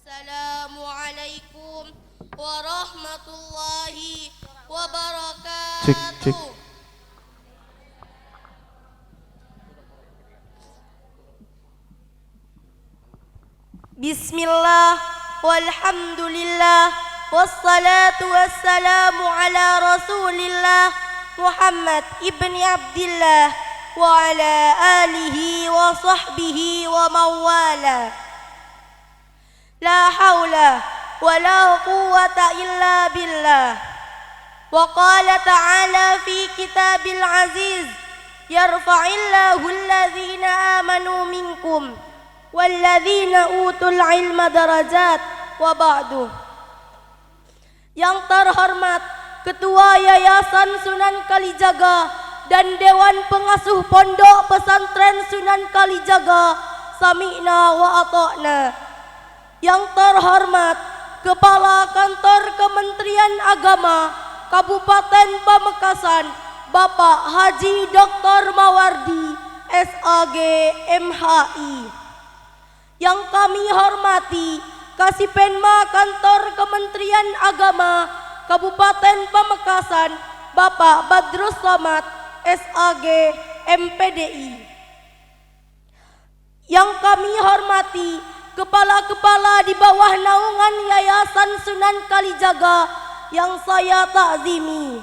Assalamualaikum warahmatullahi Cek, cek. wabarakatuh. Bismillah, walhamdulillah, wassalatu wassalamu ala rasulillah Muhammad ibni Abdillah wa ala alihi wa sahbihi wa mawala. La hawla wa la quwwata illa billah. Wa qala ta'ala fi kitabil aziz, yarfa'illahu alladhina amanu minkum walladzina utul ilma darajat wa ba'du. Yang terhormat Ketua Yayasan Sunan Kalijaga dan Dewan Pengasuh Pondok Pesantren Sunan Kalijaga, sami'na wa ata'na. Yang terhormat Kepala Kantor Kementerian Agama Kabupaten Pamekasan, Bapak Haji Dr. Mawardi SAG MHI. Yang kami hormati Kasipenma Kantor Kementerian Agama Kabupaten Pamekasan, Bapak Badrus Somad SAG MPDI. Yang kami hormati kepala-kepala di bawah naungan Yayasan Sunan Kalijaga yang saya takzimi,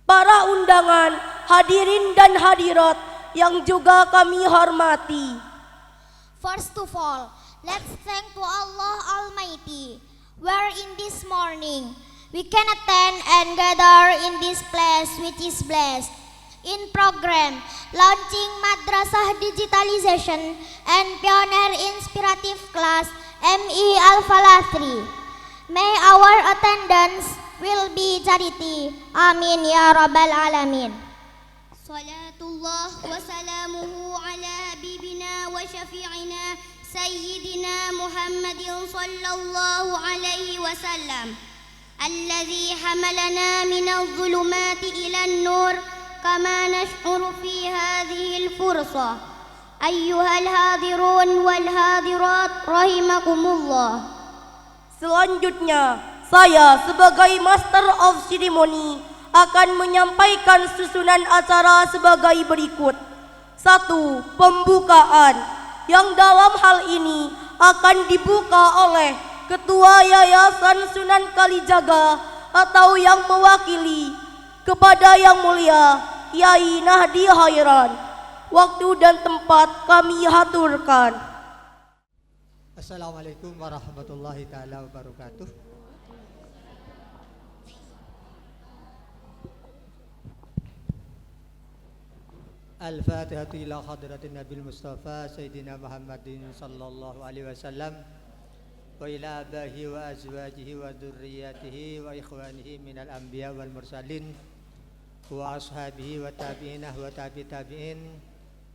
para undangan, hadirin dan hadirat yang juga kami hormati. First of all, let's thank to Allah Almighty, where in this morning we can attend and gather in this place which is blessed. In program launching Madrasah Digitalization and Pioneer Inspirative Class MI Al-Falah 3. May our attendance will be charity. Amin ya Rabbal Alamin. Salatullah wa salamuhu ala habibina wa syafi'ina Sayyidina Muhammadin sallallahu alaihi wasallam, alladhi hamalana minal zulumati ilan nur kama nash'uru fi hadhil fursa. Ayyuhal hadirun wal hadirat rahimakumullah. Selanjutnya, saya sebagai Master of Ceremony akan menyampaikan susunan acara sebagai berikut. 1. Pembukaan, yang dalam hal ini akan dibuka oleh Ketua Yayasan Sunan Kalijaga atau yang mewakili kepada Yang Mulia Yai Nahdi Hairan. Waktu dan tempat kami haturkan. Assalamualaikum warahmatullahi taala wabarakatuh. Al-Fatihatu ila hadratin Nabil Mustafa Sayyidina Muhammadin sallallahu alaihi wasallam wa ila abahi wa azwajihi wa dhurriyyatihi wa ikhwanihi minal anbiya wal mursalin wa ashabihi wa tabi'inah wa tabi'in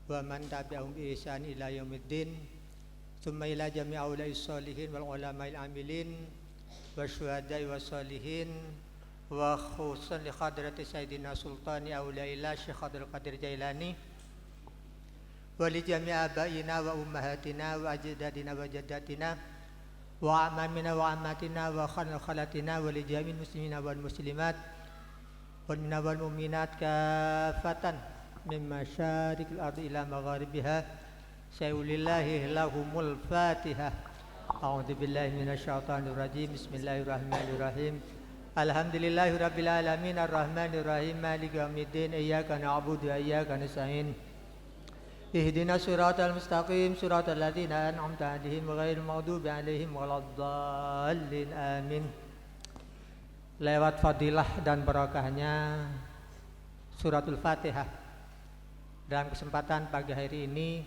wa man tabi'ahum bi ihsan ila yaumiddin. Thumma ila jami'i aulai salihin wal ulama'il amilin wa syuhada'i wa salihin wa khususan li hadrati Sayyidina Sultani Aulaillah Syekh Abdul Qadir Jailani wa li jami'i abaina wa ummahatina wa ajdadina wa jaddatina wa amamina wa ammatina wa khalatina wa li jami'il muslimina wal muslimat wal minna wal mu'minat kafatan min masyariqil ardi ila magharibiha. Sayulillahi lahumul fatihah. A'udzu billahi minasyaitonir rajim. Bismillahirrahmanirrahim. Alhamdulillahi rabbil alamin arrahmanir rahim maliki yaumiddin iyyaka na'budu wa iyyaka nasta'in ihdinas siratal mustaqim siratal ladzina an'amta 'alaihim ghairil maghdubi 'alaihim waladdallin amin. Lewat fadilah dan barakahnya suratul Fatihah, dalam kesempatan pagi hari ini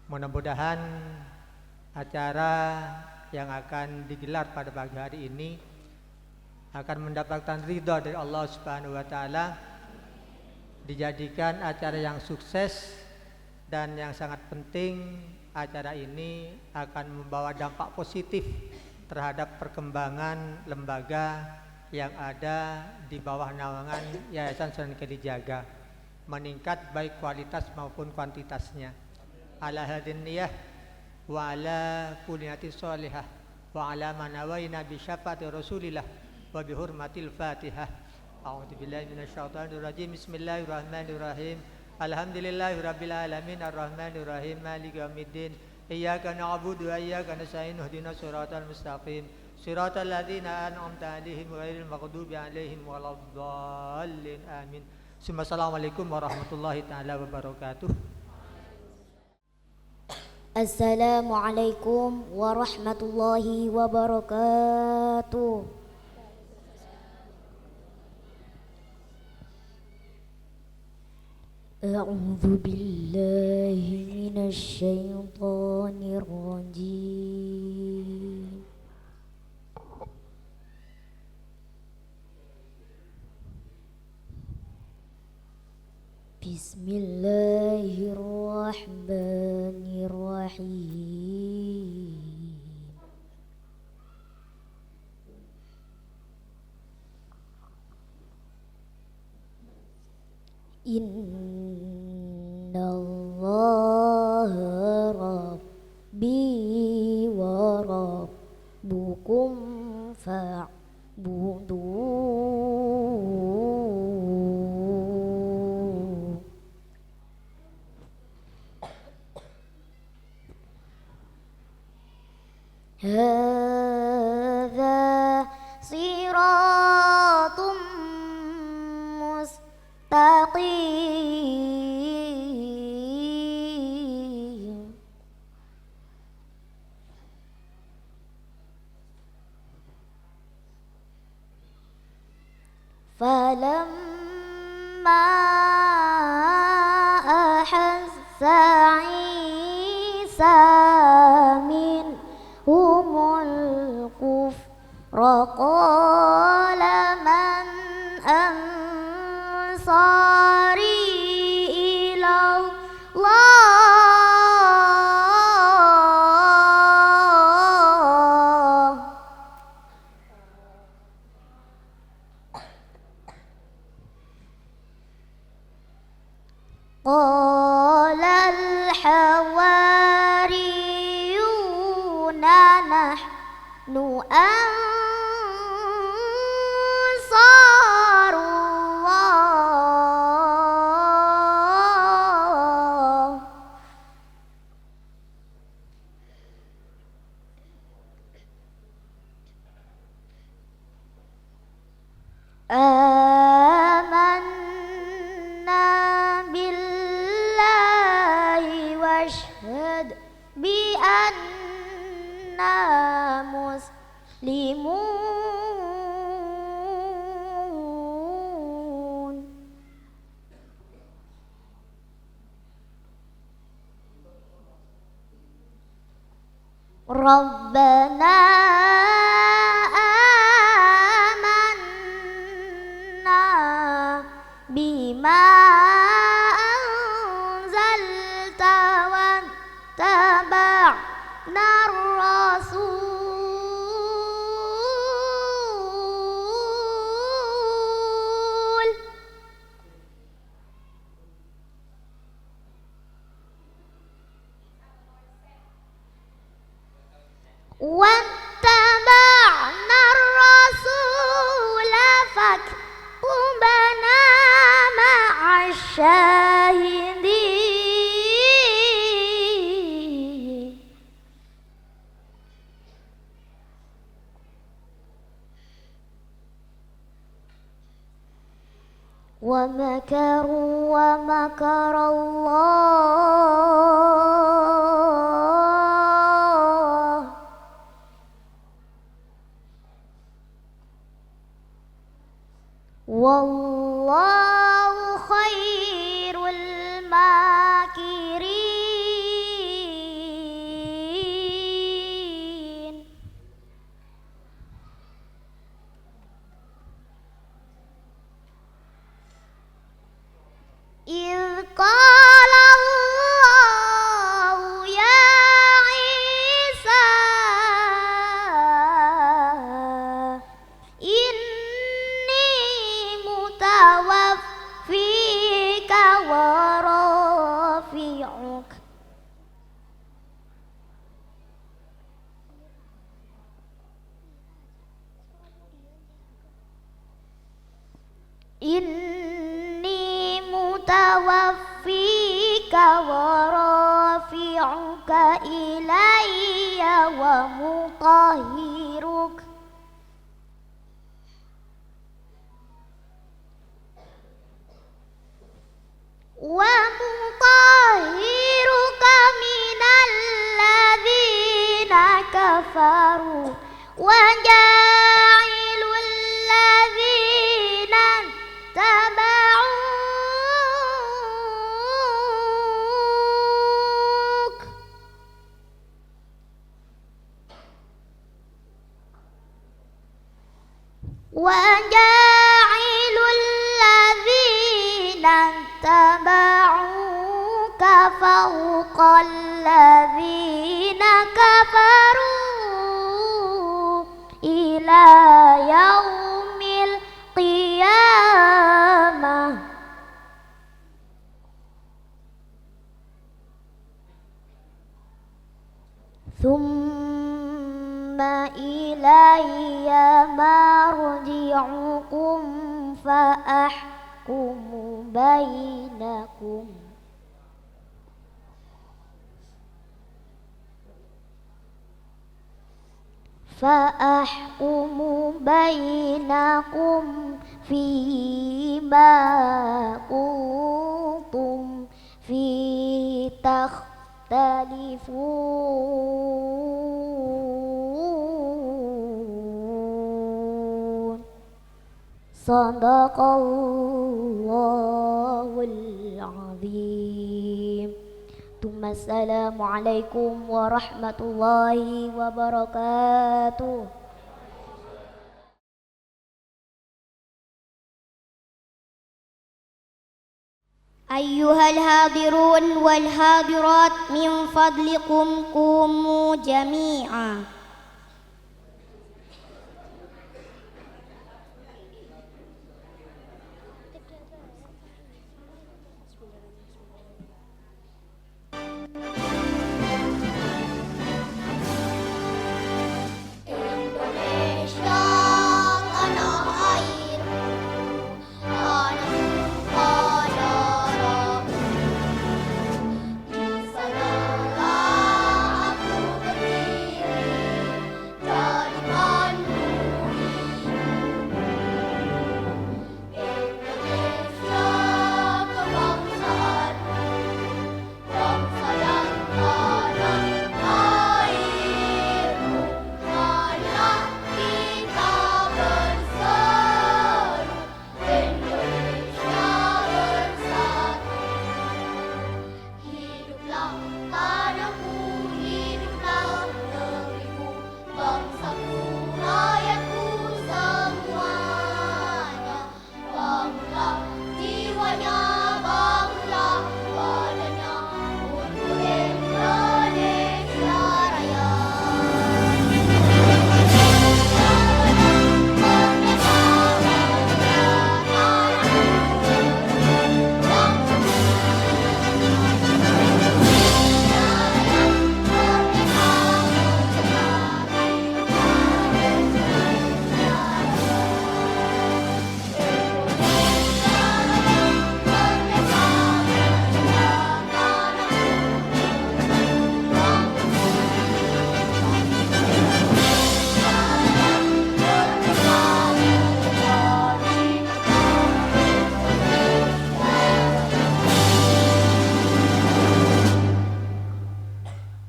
mudah-mudahan acara yang akan digelar pada pagi hari ini akan mendapatkan ridha dari Allah Subhanahu wa taala, dijadikan acara yang sukses, dan yang sangat penting acara ini akan membawa dampak positif terhadap perkembangan lembaga yang ada di bawah naungan Yayasan Sunan Kalijaga, meningkat baik kualitas maupun kuantitasnya. Ala hadin niyah wa ala kulli niyatin shalihah wa ala ma nawaina bi syafaati Rasulillah wa bi hurmatil Fatihah. A'udzu billahi minasyaitonir rajim. Bismillahirrahmanirrahim. Alhamdulillahirabbil alamin arrahmanir rahim maliki yaumiddin. Iyyaka na'budu wa iyyaka nasta'in ihdinas siratal mustaqim siratal ladzina an'amta 'alaihim ghairil maghdubi 'alaihim waladdallin. Amin. Assalamualaikum warahmatullahi taala wabarakatuh. Assalamualaikum warahmatullahi wabarakatuh. أعوذ بالله من الشيطان الرجيم بسم الله الرحمن الرحيم Inna Allah Rabbi wa Rabbukum fa'buduh. Hadza siratum mustaqim. Falamma ahassa Isa minhumul kufra qala man ansari ila Allah. Qala al-hawariyuna nahnu ansarullah. Amanna billahi washhad bi anna muslimun. Rabbana amanna bima anzalta wattaba'na ar-rasul. واتبعنا الرسول فاكتبنا مع الشاهدين. ومكروا ومكر الله wallahu khairul makirin. إذ قال Inni mutawaffika wa rafi'uka ilayya wa mutahhiruka minal ladzina kafaru wa ja'ilul ladzina taba'uk wa ja'ilul ladzina taba'uka fawqal ladzina kafaru ila yaumil qiyamah. Thumma ilayya marji'ukum fa ahkumu bainakum fima kuntum fi takhtalifun. Sadaqallahul azim. Assalamualaikum warahmatullahi wabarakatuh. أيها الحاضرون والحاضرات من فضلكم قوموا جميعا.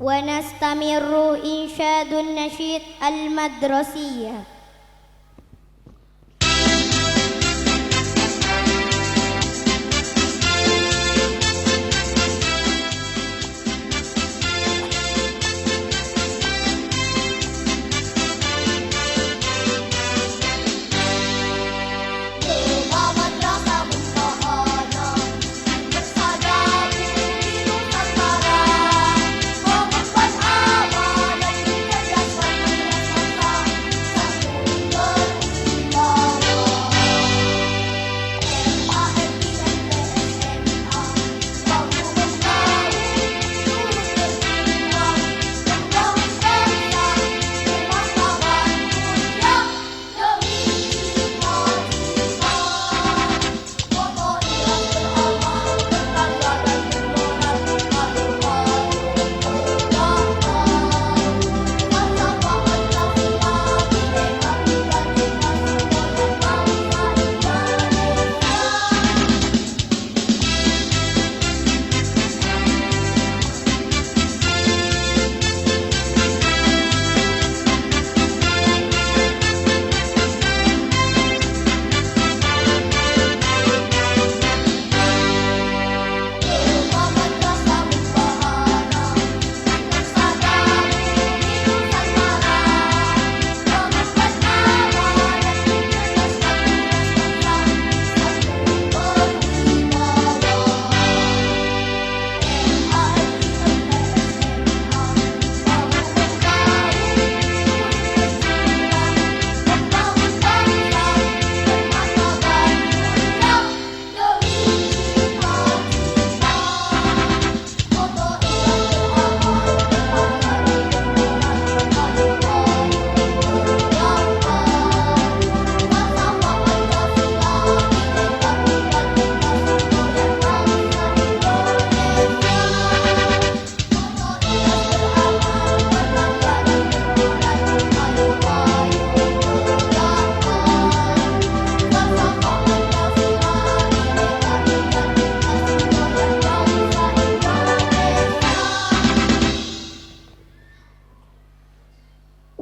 ونستمر إنشاد النشيد المدرسية. Satu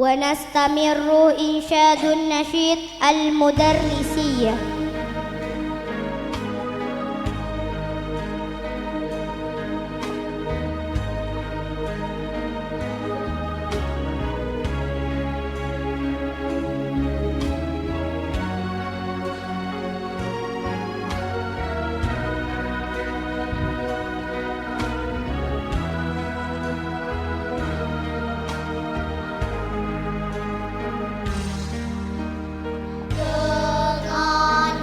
ونستمر إنشاد النشيد المدرسية. Dengan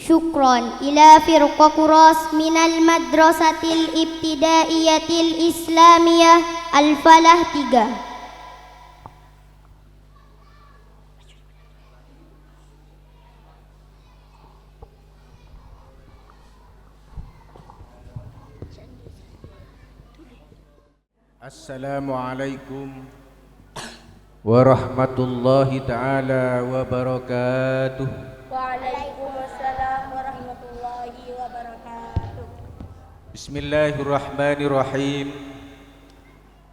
Syukron ila firqa kuras minal madrasatil ibtidaiyatil islamiyah Al-Falah 3. Assalamualaikum warahmatullahi ta'ala wabarakatuh. Waalaikumsalam warahmatullahi wabarakatuh. Bismillahirrahmanirrahim.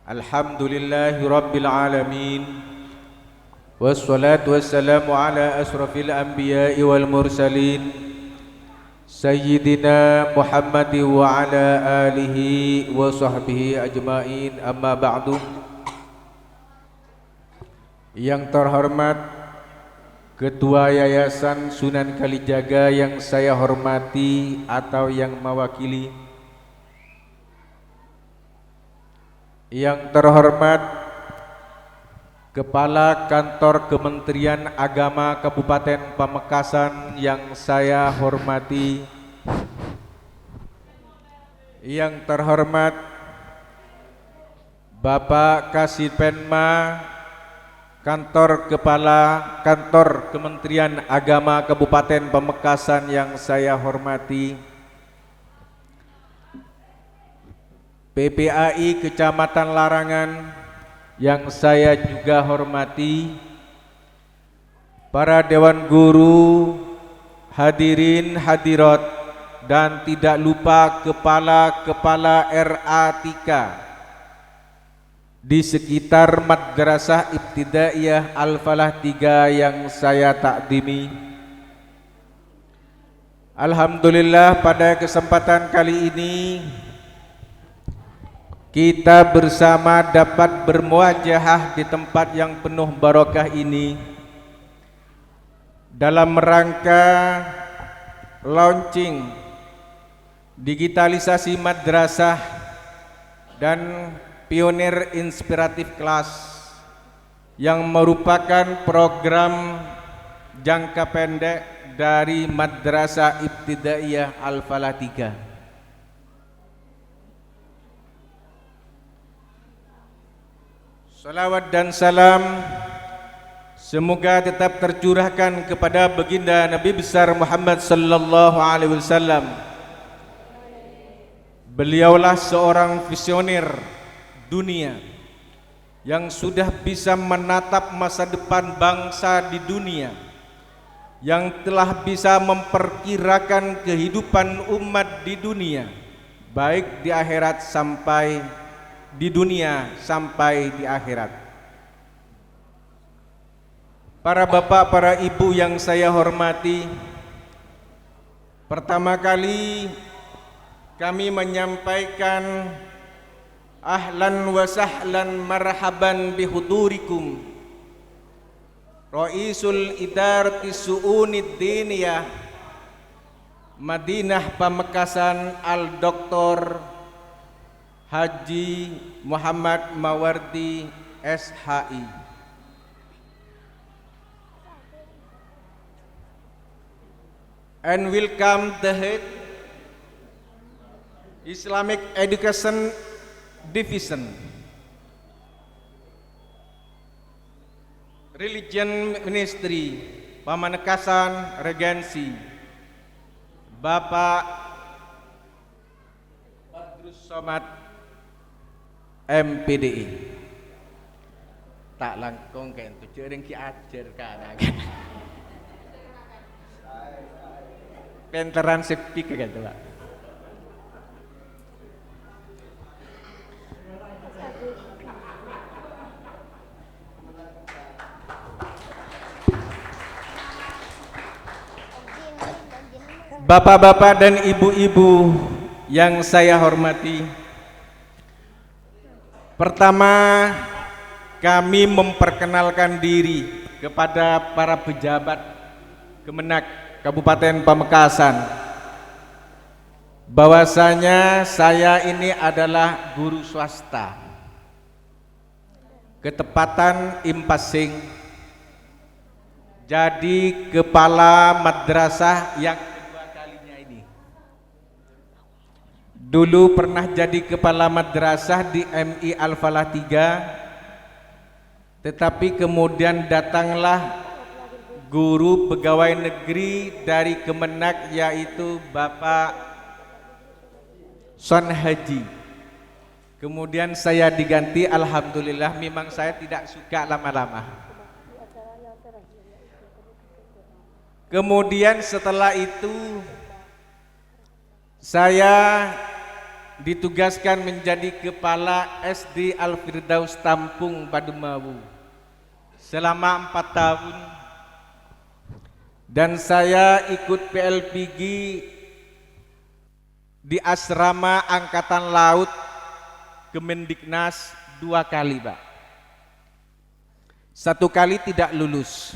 Alhamdulillahi rabbil alamin. Wassalatu wassalamu ala asrafil anbiya'i wal mursalin Sayyidina Muhammad wa ala alihi wa sahbihi ajma'in, amma ba'du. Yang terhormat Ketua Yayasan Sunan Kalijaga yang saya hormati atau yang mewakili, yang terhormat Kepala Kantor Kementerian Agama Kabupaten Pamekasan yang saya hormati, yang terhormat Bapak Kasipenma Kepala Kantor Kementerian Agama Kabupaten Pamekasan yang saya hormati, PPAI Kecamatan Larangan yang saya juga hormati, para Dewan Guru, hadirin hadirat, dan tidak lupa kepala-kepala RA3 di sekitar Madrasah Ibtidaiyah Al-Falah 3 yang saya takdimi. Alhamdulillah, pada kesempatan kali ini kita bersama dapat bermuajahah di tempat yang penuh barokah ini dalam rangka launching digitalisasi madrasah dan pionir inspiratif kelas yang merupakan program jangka pendek dari Madrasah Ibtidaiyah Al-Falah 3. Salawat dan salam semoga tetap tercurahkan kepada baginda Nabi besar Muhammad sallallahu alaihi wasallam. Beliaulah seorang visioner dunia yang sudah bisa menatap masa depan bangsa di dunia, yang telah bisa memperkirakan kehidupan umat di dunia, baik di akhirat sampai di dunia sampai di akhirat. Para bapak, para ibu yang saya hormati, pertama kali kami menyampaikan ahlan wa sahlan marhaban bihudurikum Raisul Idarati Su'unid Diniyah Madinah Pamekasan Al-Doktor Haji Muhammad Mawardi SHI. And welcome the head Islamic Education Division, Religion Ministry Pamekasan Regency, Bapak Badrus Somad MPDI. Tak langkong kan tu cereng ki ajar kadang. Penteran sepi kan tu Pak. Bapak-bapak dan ibu-ibu yang saya hormati, pertama, kami memperkenalkan diri kepada para pejabat Kemenak Kabupaten Pamekasan bahwasanya saya ini adalah guru swasta, ketepatan impasing, jadi kepala madrasah yang kedua dulu pernah jadi kepala madrasah di MI Al-Falah 3, tetapi kemudian datanglah guru pegawai negeri dari Kemenak, yaitu Bapak Son Haji. Kemudian saya diganti, alhamdulillah. Memang saya tidak suka lama-lama. Kemudian setelah itu saya ditugaskan menjadi kepala SD Al-Firdaus Tampung Padumawu selama 4 tahun, dan saya ikut PLPG di asrama Angkatan Laut Kemendiknas 2 kali, Pak. 1 kali tidak lulus.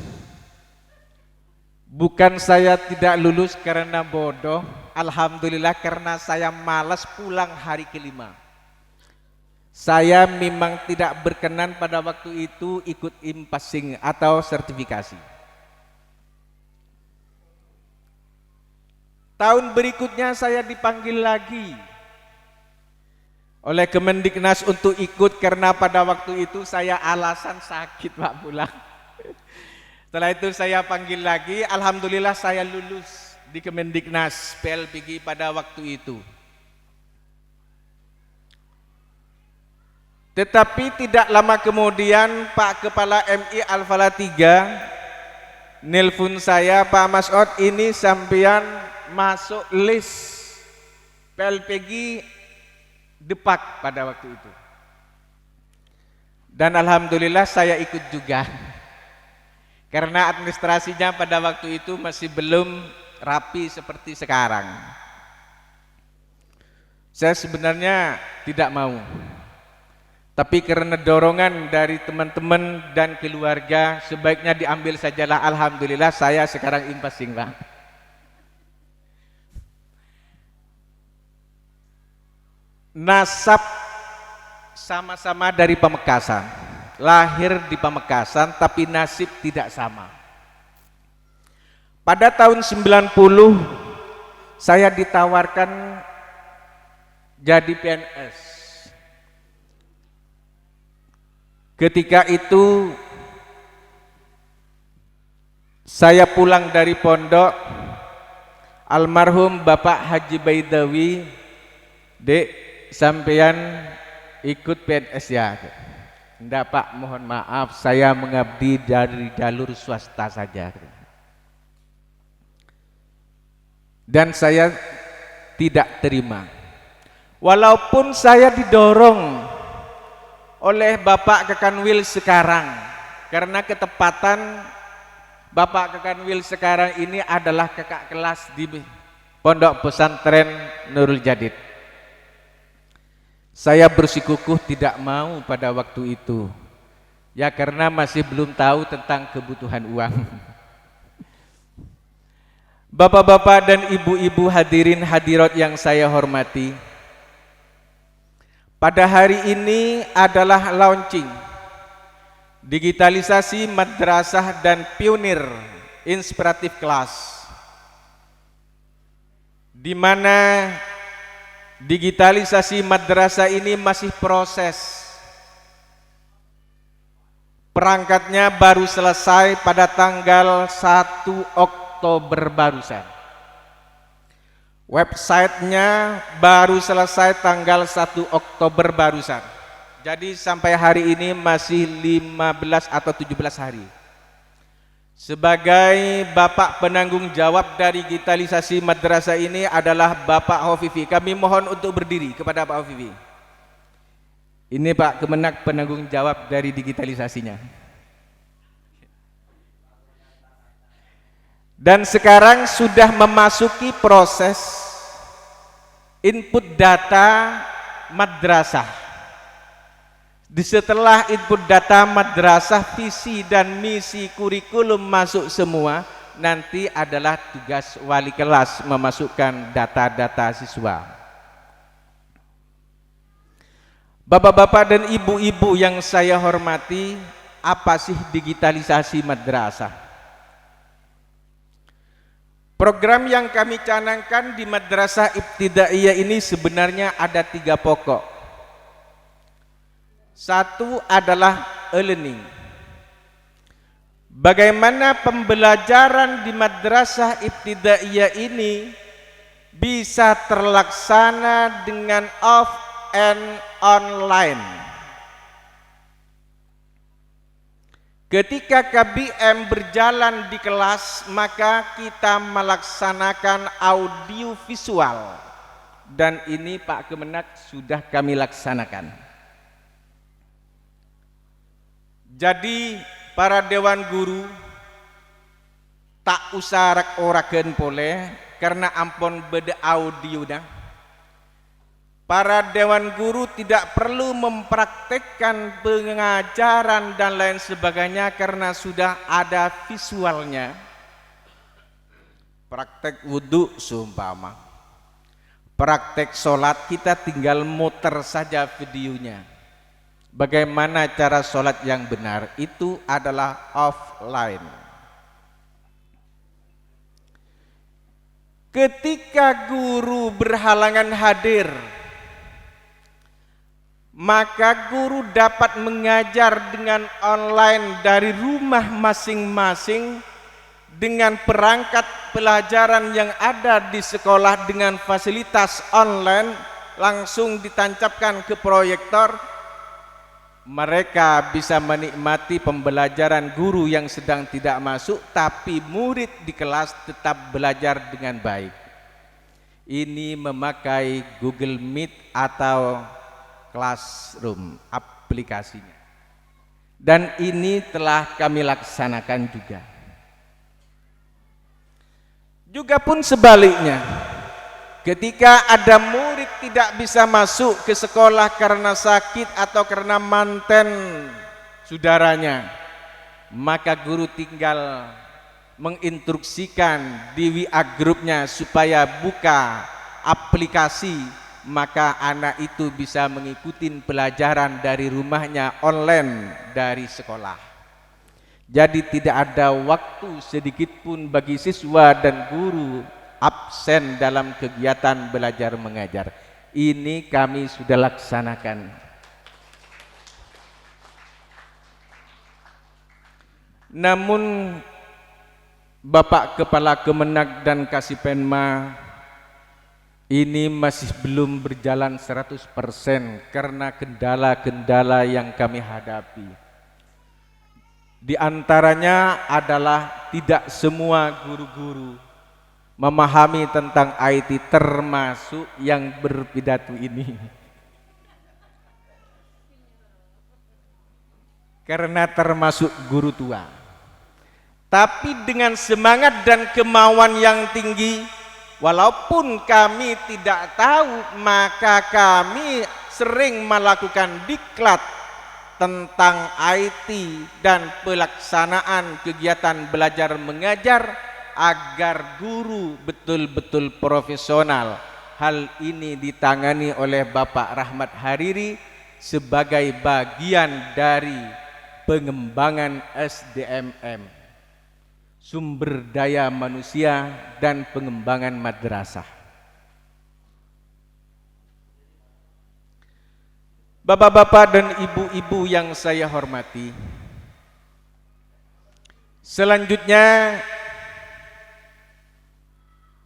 Bukan saya tidak lulus karena bodoh, alhamdulillah, karena saya malas pulang hari ke-5. Saya memang tidak berkenan pada waktu itu ikut impasing atau sertifikasi. Tahun berikutnya saya dipanggil lagi oleh Kemendiknas untuk ikut, karena pada waktu itu saya alasan sakit, Pak, pulang. Setelah itu saya panggil lagi, alhamdulillah saya lulus di Kemendiknas PLPG pada waktu itu. Tetapi tidak lama kemudian Pak Kepala MI Al-Falah 3 nelpon saya, Pak Mas'ud, ini sampean masuk list PLPG Depak pada waktu itu. Dan alhamdulillah saya ikut juga. Karena administrasinya pada waktu itu masih belum rapi seperti sekarang. Saya sebenarnya tidak mau, tapi karena dorongan dari teman-teman dan keluarga, sebaiknya diambil sajalah. Alhamdulillah saya sekarang impasing, Pak. Nasab sama-sama dari Pamekasan, lahir di Pamekasan, tapi nasib tidak sama. Pada tahun 90 saya ditawarkan jadi PNS. Ketika itu saya pulang dari pondok, almarhum Bapak Haji Baidawi, "Dek, sampean ikut PNS ya?" "Enggak, Pak, mohon maaf, saya mengabdi dari jalur swasta saja." Dan saya tidak terima, walaupun saya didorong oleh Bapak Kekanwil sekarang, karena ketepatan Bapak Kekanwil sekarang ini adalah kakak kelas di Pondok Pesantren Nurul Jadid. Saya bersikukuh tidak mau pada waktu itu, ya karena masih belum tahu tentang kebutuhan uang. Bapak-bapak dan ibu-ibu hadirin hadirat yang saya hormati, pada hari ini adalah launching digitalisasi madrasah dan pionir inspiratif kelas, di mana digitalisasi madrasah ini masih proses. Perangkatnya baru selesai pada tanggal 1 Oktober barusan. Websitenya baru selesai tanggal 1 Oktober barusan. Jadi sampai hari ini masih 15 atau 17 hari. Sebagai Bapak penanggung jawab dari digitalisasi madrasah ini adalah Bapak Hovifi. Kami mohon untuk berdiri kepada Pak Hovifi. Ini Pak Kemenak penanggung jawab dari digitalisasinya. Dan sekarang sudah memasuki proses input data madrasah. Setelah input data madrasah, visi dan misi kurikulum masuk semua, nanti adalah tugas wali kelas memasukkan data-data siswa. Bapak-bapak dan ibu-ibu yang saya hormati, apa sih digitalisasi madrasah? Program yang kami canangkan di Madrasah Ibtidaiyah ini sebenarnya ada 3 pokok. Satu adalah e-learning. Bagaimana pembelajaran di Madrasah Ibtidaiyah ini bisa terlaksana dengan off and online. Ketika KBM berjalan di kelas, maka kita melaksanakan audio visual, dan ini Pak Kemenak sudah kami laksanakan. Jadi para dewan guru tak usah rak-orakeun pole karena ampun beda audio dah. Para dewan guru tidak perlu mempraktekkan pengajaran dan lain sebagainya karena sudah ada visualnya. Praktek wudhu seumpama, praktek sholat kita tinggal muter saja videonya. Bagaimana cara sholat yang benar itu adalah offline. Ketika guru berhalangan hadir, maka guru dapat mengajar dengan online dari rumah masing-masing dengan perangkat pelajaran yang ada di sekolah dengan fasilitas online, langsung ditancapkan ke proyektor. Mereka bisa menikmati pembelajaran guru yang sedang tidak masuk, tapi murid di kelas tetap belajar dengan baik. Ini memakai Google Meet atau Classroom aplikasinya, dan ini telah kami laksanakan juga. Juga pun sebaliknya, ketika ada murid tidak bisa masuk ke sekolah karena sakit atau karena manten saudaranya, maka guru tinggal menginstruksikan di WA grupnya supaya buka aplikasi, maka anak itu bisa mengikuti pelajaran dari rumahnya online dari sekolah. Jadi tidak ada waktu sedikit pun bagi siswa dan guru absen dalam kegiatan belajar mengajar. Ini kami sudah laksanakan. Namun Bapak Kepala Kemenak dan Kasipenma, ini masih belum berjalan 100% karena kendala-kendala yang kami hadapi. Di antaranya adalah tidak semua guru-guru memahami tentang IT, termasuk yang berpidato ini. Karena termasuk guru tua. Tapi dengan semangat dan kemauan yang tinggi, walaupun kami tidak tahu, maka kami sering melakukan diklat tentang IT dan pelaksanaan kegiatan belajar mengajar agar guru betul-betul profesional. Hal ini ditangani oleh Bapak Rahmat Hariri sebagai bagian dari pengembangan SDMM, sumber daya manusia dan pengembangan madrasah. Bapak-bapak dan ibu-ibu yang saya hormati, selanjutnya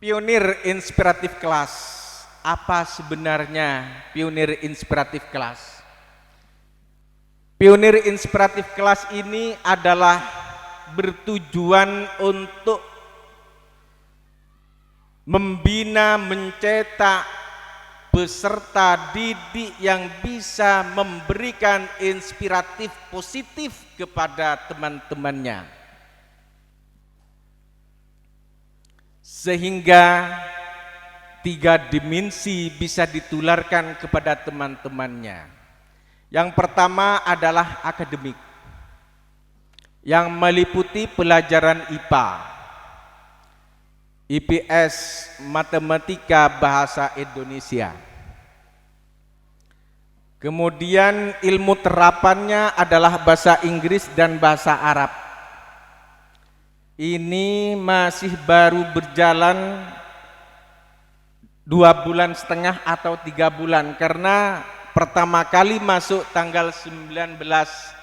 pionir inspiratif kelas. Apa sebenarnya pionir inspiratif kelas? Pionir inspiratif kelas ini adalah bertujuan untuk membina, mencetak peserta didik yang bisa memberikan inspiratif positif kepada teman-temannya, sehingga 3 dimensi bisa ditularkan kepada teman-temannya. Yang pertama adalah akademik, yang meliputi pelajaran IPA, IPS, matematika, bahasa Indonesia. Kemudian ilmu terapannya adalah bahasa Inggris dan bahasa Arab. ini masih baru berjalan 2,5 bulan atau 3 bulan, karena pertama kali masuk tanggal 19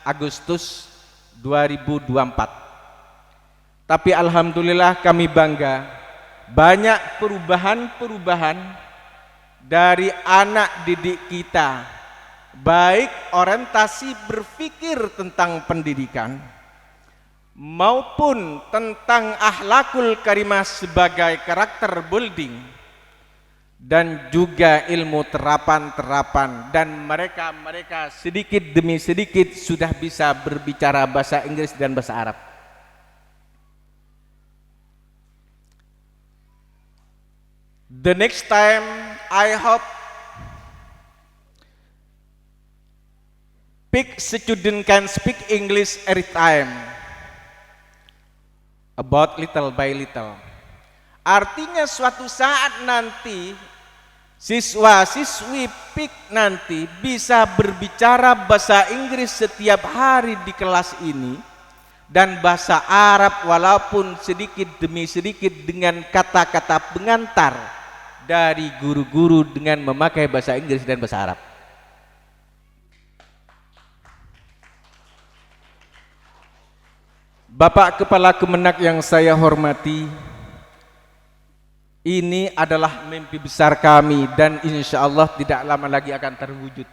Agustus 2024. Tapi alhamdulillah kami bangga, banyak perubahan-perubahan dari anak didik kita, baik orientasi berpikir tentang pendidikan maupun tentang akhlakul karimah sebagai karakter building, dan juga ilmu terapan-terapan, dan mereka sedikit demi sedikit sudah bisa berbicara bahasa Inggris dan bahasa Arab. The next time I hope student can speak English every time, about little by little. Artinya suatu saat nanti siswa-siswi PIK nanti bisa berbicara bahasa Inggris setiap hari di kelas ini, dan bahasa Arab walaupun sedikit demi sedikit dengan kata-kata pengantar dari guru-guru dengan memakai bahasa Inggris dan bahasa Arab. Bapak Kepala Kemenak yang saya hormati, ini adalah mimpi besar kami dan insya Allah tidak lama lagi akan terwujud.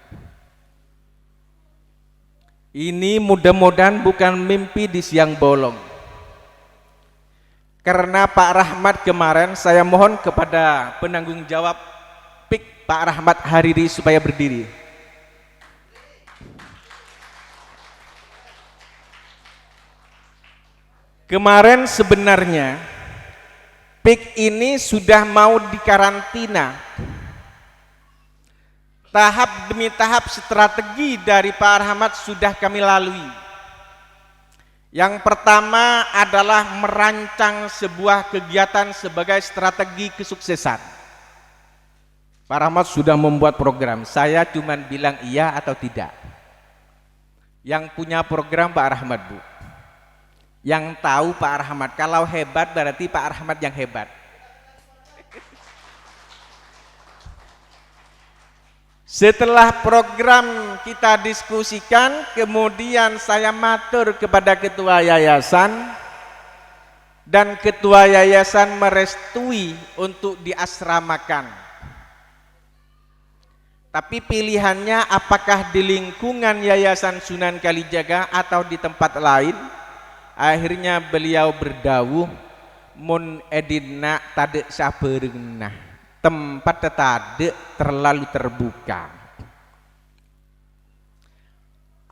Ini mudah-mudahan bukan mimpi di siang bolong. Karena Pak Rahmat kemarin, saya mohon kepada penanggung jawab PIK Pak Rahmat Hariri supaya berdiri. Kemarin sebenarnya PIK ini sudah mau dikarantina. Tahap demi tahap strategi dari Pak Rahmat sudah kami lalui. Yang pertama adalah merancang sebuah kegiatan sebagai strategi kesuksesan. Pak Rahmat sudah membuat program, saya cuma bilang iya atau tidak. Yang punya program Pak Rahmat, Bu. Yang tahu Pak Rahmat, kalau hebat berarti Pak Rahmat yang hebat. Setelah program kita diskusikan, kemudian saya matur kepada ketua yayasan, dan ketua yayasan merestui untuk diasramakan. Tapi pilihannya apakah di lingkungan Yayasan Sunan Kalijaga atau di tempat lain. Akhirnya beliau berdawuh, mun edina tade sabereunah, tempat tade terlalu terbuka.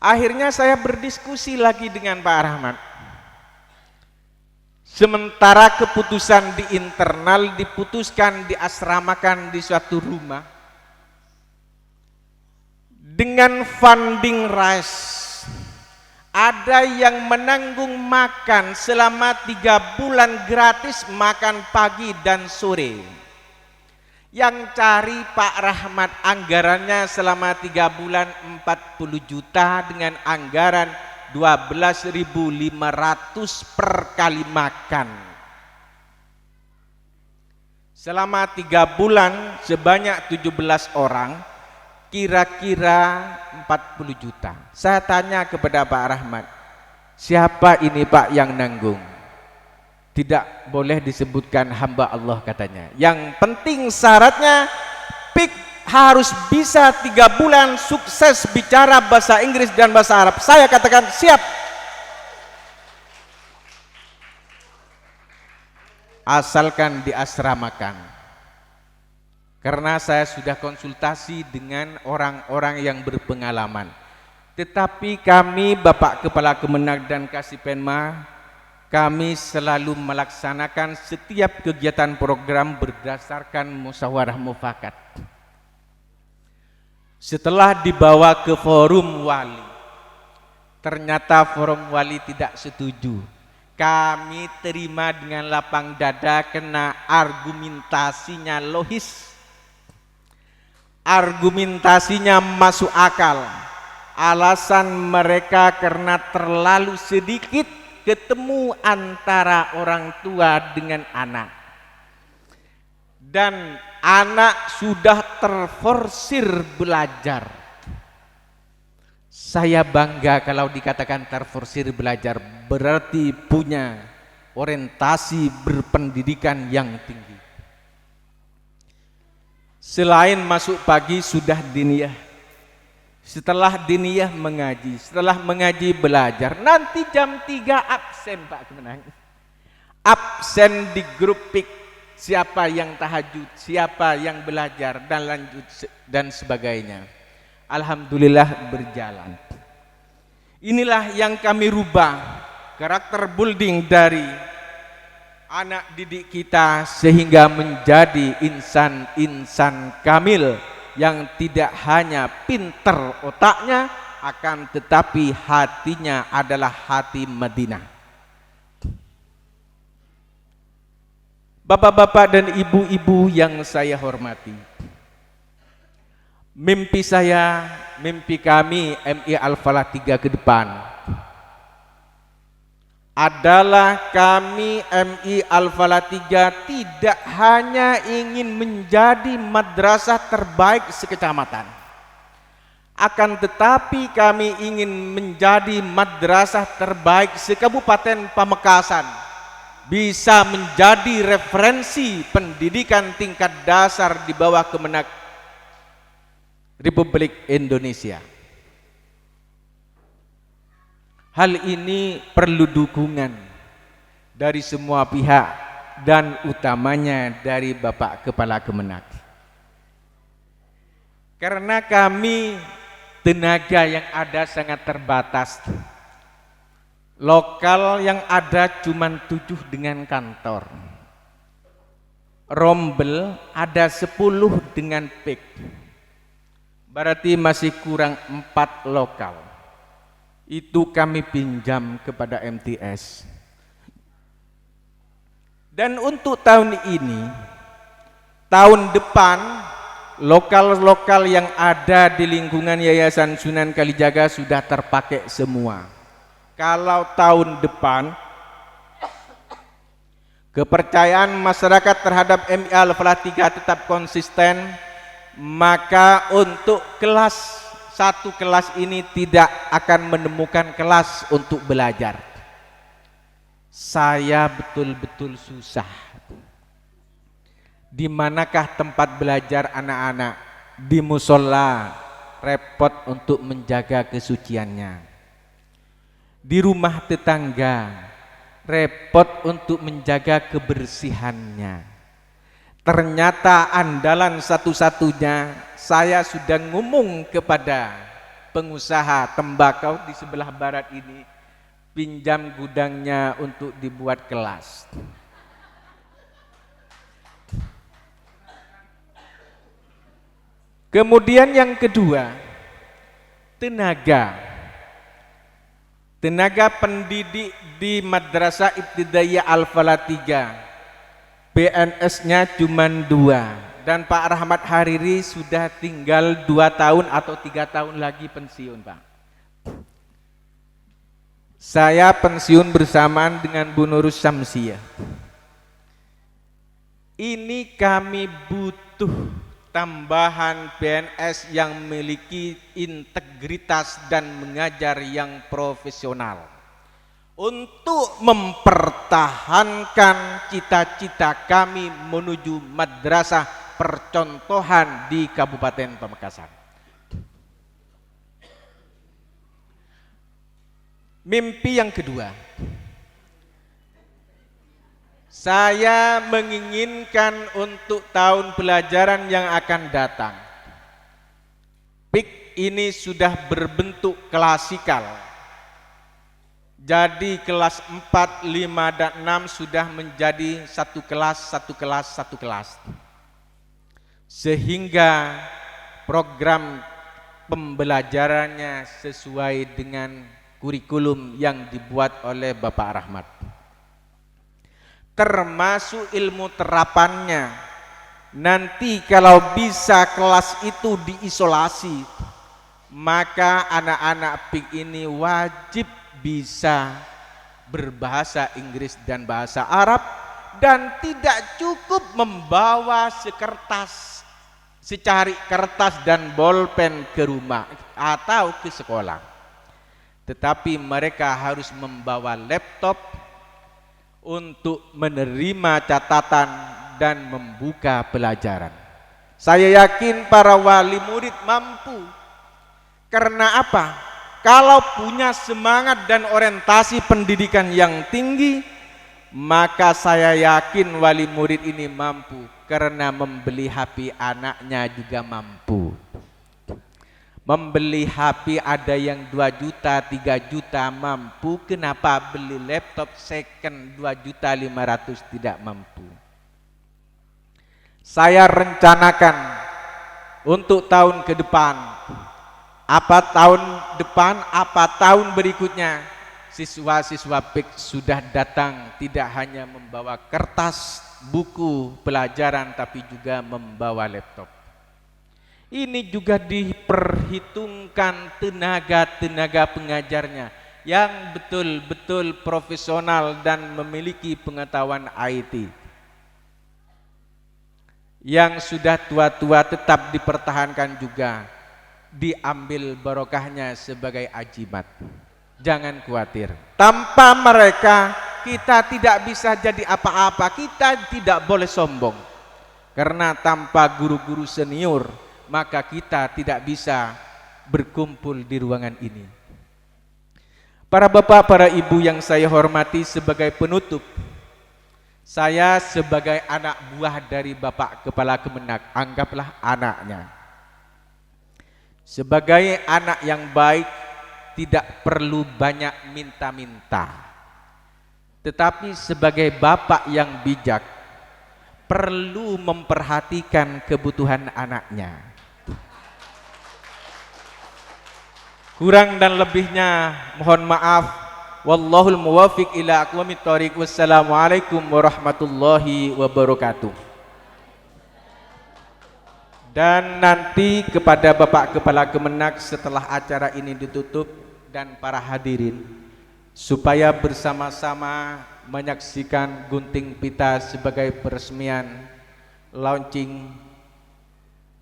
Akhirnya saya berdiskusi lagi dengan Pak Rahmat. Sementara keputusan di internal diputuskan diasramakan di suatu rumah dengan funding rise. Ada yang menanggung makan selama 3 bulan gratis, makan pagi dan sore. Yang cari Pak Rahmat anggarannya selama 3 bulan 40 juta dengan anggaran 12.500 per kali makan. Selama 3 bulan sebanyak 17 orang, kira-kira 40 juta. Saya tanya kepada Pak Rahmat, siapa ini Pak yang nanggung? Tidak boleh disebutkan hamba Allah katanya. Yang penting syaratnya PIK harus bisa 3 bulan sukses bicara bahasa Inggris dan bahasa Arab. Saya katakan siap. Asalkan diasramakan. Karena saya sudah konsultasi dengan orang-orang yang berpengalaman. Tetapi kami Bapak Kepala Kemenak dan Kasipenma, kami selalu melaksanakan setiap kegiatan program berdasarkan musyawarah mufakat. Setelah dibawa ke forum wali, ternyata forum wali tidak setuju. Kami terima dengan lapang dada karena argumentasinya logis. Argumentasinya masuk akal. Alasan mereka karena terlalu sedikit ketemu antara orang tua dengan anak. Dan anak sudah terforsir belajar. Saya bangga kalau dikatakan terforsir belajar, berarti punya orientasi berpendidikan yang tinggi. Selain masuk pagi sudah diniyah, setelah diniyah mengaji, setelah mengaji belajar, nanti jam 3 absen Pak Kemenang. Absen di grup PIK, siapa yang tahajud, siapa yang belajar dan lanjut dan sebagainya. Alhamdulillah berjalan. Inilah yang kami rubah, karakter building dari anak didik kita sehingga menjadi insan-insan kamil yang tidak hanya pinter otaknya, akan tetapi hatinya adalah hati Madinah. Bapak-bapak dan ibu-ibu yang saya hormati, mimpi saya, mimpi kami MI Al-Falah 3 ke depan adalah kami MI Al-Falah 3 tidak hanya ingin menjadi madrasah terbaik sekecamatan, akan tetapi kami ingin menjadi madrasah terbaik sekabupaten Pamekasan, bisa menjadi referensi pendidikan tingkat dasar di bawah Kemenak Republik Indonesia. Hal ini perlu dukungan dari semua pihak dan utamanya dari Bapak Kepala Kemenak. Karena kami tenaga yang ada sangat terbatas. Lokal yang ada cuma 7 dengan kantor. Rombel ada 10 dengan PIK. Berarti masih kurang 4 lokal. Itu kami pinjam kepada MTS. Dan untuk tahun ini, tahun depan, lokal-lokal yang ada di lingkungan Yayasan Sunan Kalijaga sudah terpakai semua. Kalau tahun depan, kepercayaan masyarakat terhadap MI Al-Falah 3 tetap konsisten, maka untuk kelas satu kelas ini tidak akan menemukan kelas untuk belajar. Saya betul-betul susah. Di manakah tempat belajar anak-anak? Di musola, repot untuk menjaga kesuciannya. Di rumah tetangga, repot untuk menjaga kebersihannya. Ternyata andalan satu-satunya, saya sudah ngomong kepada pengusaha tembakau di sebelah barat ini, pinjam gudangnya untuk dibuat kelas. Kemudian yang kedua, tenaga pendidik di Madrasah Ibtidaiyah Al-Falah 3. PNS-nya cuma 2 dan Pak Rahmat Hariri sudah tinggal 2 tahun atau 3 tahun lagi pensiun, Pak. Saya pensiun bersamaan dengan Bu Nurus Syamsiyah. Ini kami butuh tambahan PNS yang memiliki integritas dan mengajar yang profesional untuk mempertahankan cita-cita kami menuju madrasah percontohan di Kabupaten Pamekasan. Mimpi yang kedua, saya menginginkan untuk tahun pelajaran yang akan datang, PIK ini sudah berbentuk klasikal. Jadi kelas 4, 5, dan 6 sudah menjadi satu kelas. Sehingga program pembelajarannya sesuai dengan kurikulum yang dibuat oleh Bapak Rahmat. Termasuk ilmu terapannya. Nanti kalau bisa kelas itu diisolasi, maka anak-anak PIK ini wajib bisa berbahasa Inggris dan bahasa Arab, dan tidak cukup membawa secari kertas dan bolpen ke rumah atau ke sekolah, tetapi mereka harus membawa laptop untuk menerima catatan dan membuka pelajaran. Saya yakin para wali murid mampu. Karena apa? Kalau punya semangat dan orientasi pendidikan yang tinggi, maka saya yakin wali murid ini mampu, karena membeli HP anaknya juga mampu. Membeli HP ada yang 2 juta, 3 juta mampu, kenapa beli laptop second 2.500.000 tidak mampu? Saya rencanakan untuk tahun ke depan, apa tahun berikutnya, siswa-siswa PIK sudah datang tidak hanya membawa kertas, buku, pelajaran, tapi juga membawa laptop. Ini juga diperhitungkan tenaga-tenaga pengajarnya yang betul-betul profesional dan memiliki pengetahuan IT. Yang sudah tua-tua tetap dipertahankan juga, diambil barokahnya sebagai ajimat. Jangan khawatir, tanpa mereka kita tidak bisa jadi apa-apa, kita tidak boleh sombong. Karena tanpa guru-guru senior, maka kita tidak bisa berkumpul di ruangan ini. Para bapak, para ibu yang saya hormati, sebagai penutup, saya sebagai anak buah dari Bapak Kepala Kemenak, anggaplah anaknya. Sebagai anak yang baik, tidak perlu banyak minta-minta. Tetapi sebagai bapak yang bijak, perlu memperhatikan kebutuhan anaknya. Kurang dan lebihnya mohon maaf. Wallahul muwafiq ila aqwamit thoriq. Wassalamualaikum warahmatullahi wabarakatuh. Dan nanti kepada Bapak Kepala Kemenak setelah acara ini ditutup dan para hadirin, supaya bersama-sama menyaksikan gunting pita sebagai peresmian launching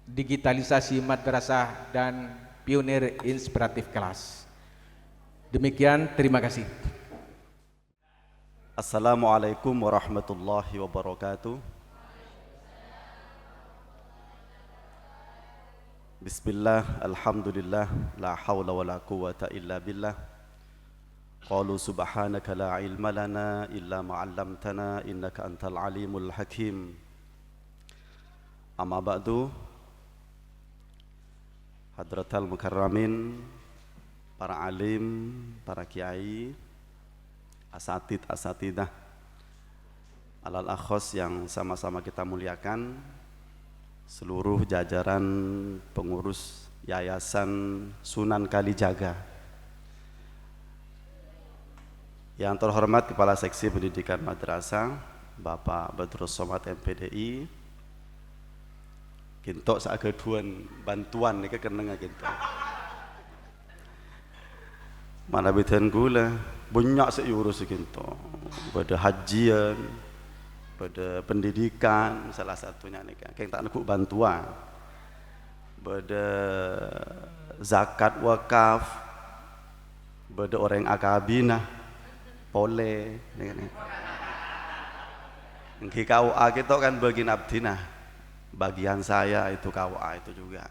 digitalisasi madrasah dan pionir inspiratif kelas. Demikian, terima kasih. Assalamualaikum warahmatullahi wabarakatuh. Bismillah, alhamdulillah, la hawla wa la quwwata illa billah. Qalu subhanaka la ilma lana illa ma 'allamtana innaka antal alimul hakim. Amma ba'du, hadratal mukarramin, para alim, para kiai, asatidah, alal akhos yang sama-sama kita muliakan, seluruh jajaran pengurus Yayasan Sunan Kalijaga. Yang terhormat Kepala Seksi Pendidikan Madrasah, Bapak Badrus Somad MPDI, kintok sakeduan bantuan nika keneng kintok. Mana beten gula banyak seurus kintok. Pada hajian, pada pendidikan salah satunya nika. Keng tak nak bantuan. Pada zakat wakaf, pada orang akabinah, boleh nika. Engki KUA kita kan bagian abdinah. Bagian saya itu KUA itu juga.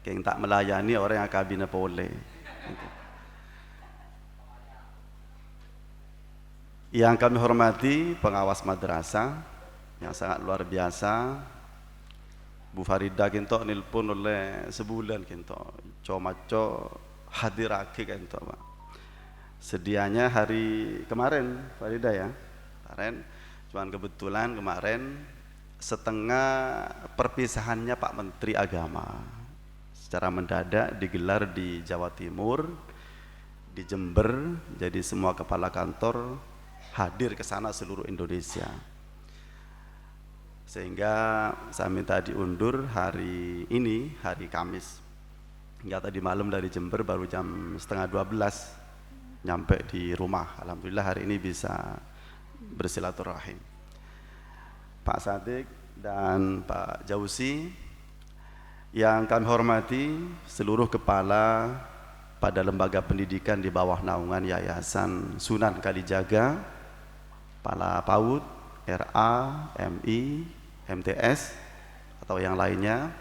Keng tak melayani orang akabinah boleh. Yang kami hormati pengawas madrasah yang sangat luar biasa, Bu Farida kinto nilpun oleh sebulan kinto comaco hadirake kinto Pak. Sedianya hari kemarin Farida ya, kemarin cuman kebetulan kemarin setengah perpisahannya Pak Menteri Agama secara mendadak digelar di Jawa Timur, di Jember, jadi semua kepala kantor hadir ke sana seluruh Indonesia, sehingga saya minta diundur hari ini, hari Kamis. Hingga tadi malam dari Jember baru jam 11:30 nyampe di rumah. Alhamdulillah hari ini bisa bersilaturahim. Pak Sadik dan Pak Jauzi, yang kami hormati seluruh kepala pada lembaga pendidikan di bawah naungan Yayasan Sunan Kalijaga, kepala PAUD, RA, MI, MTS atau yang lainnya,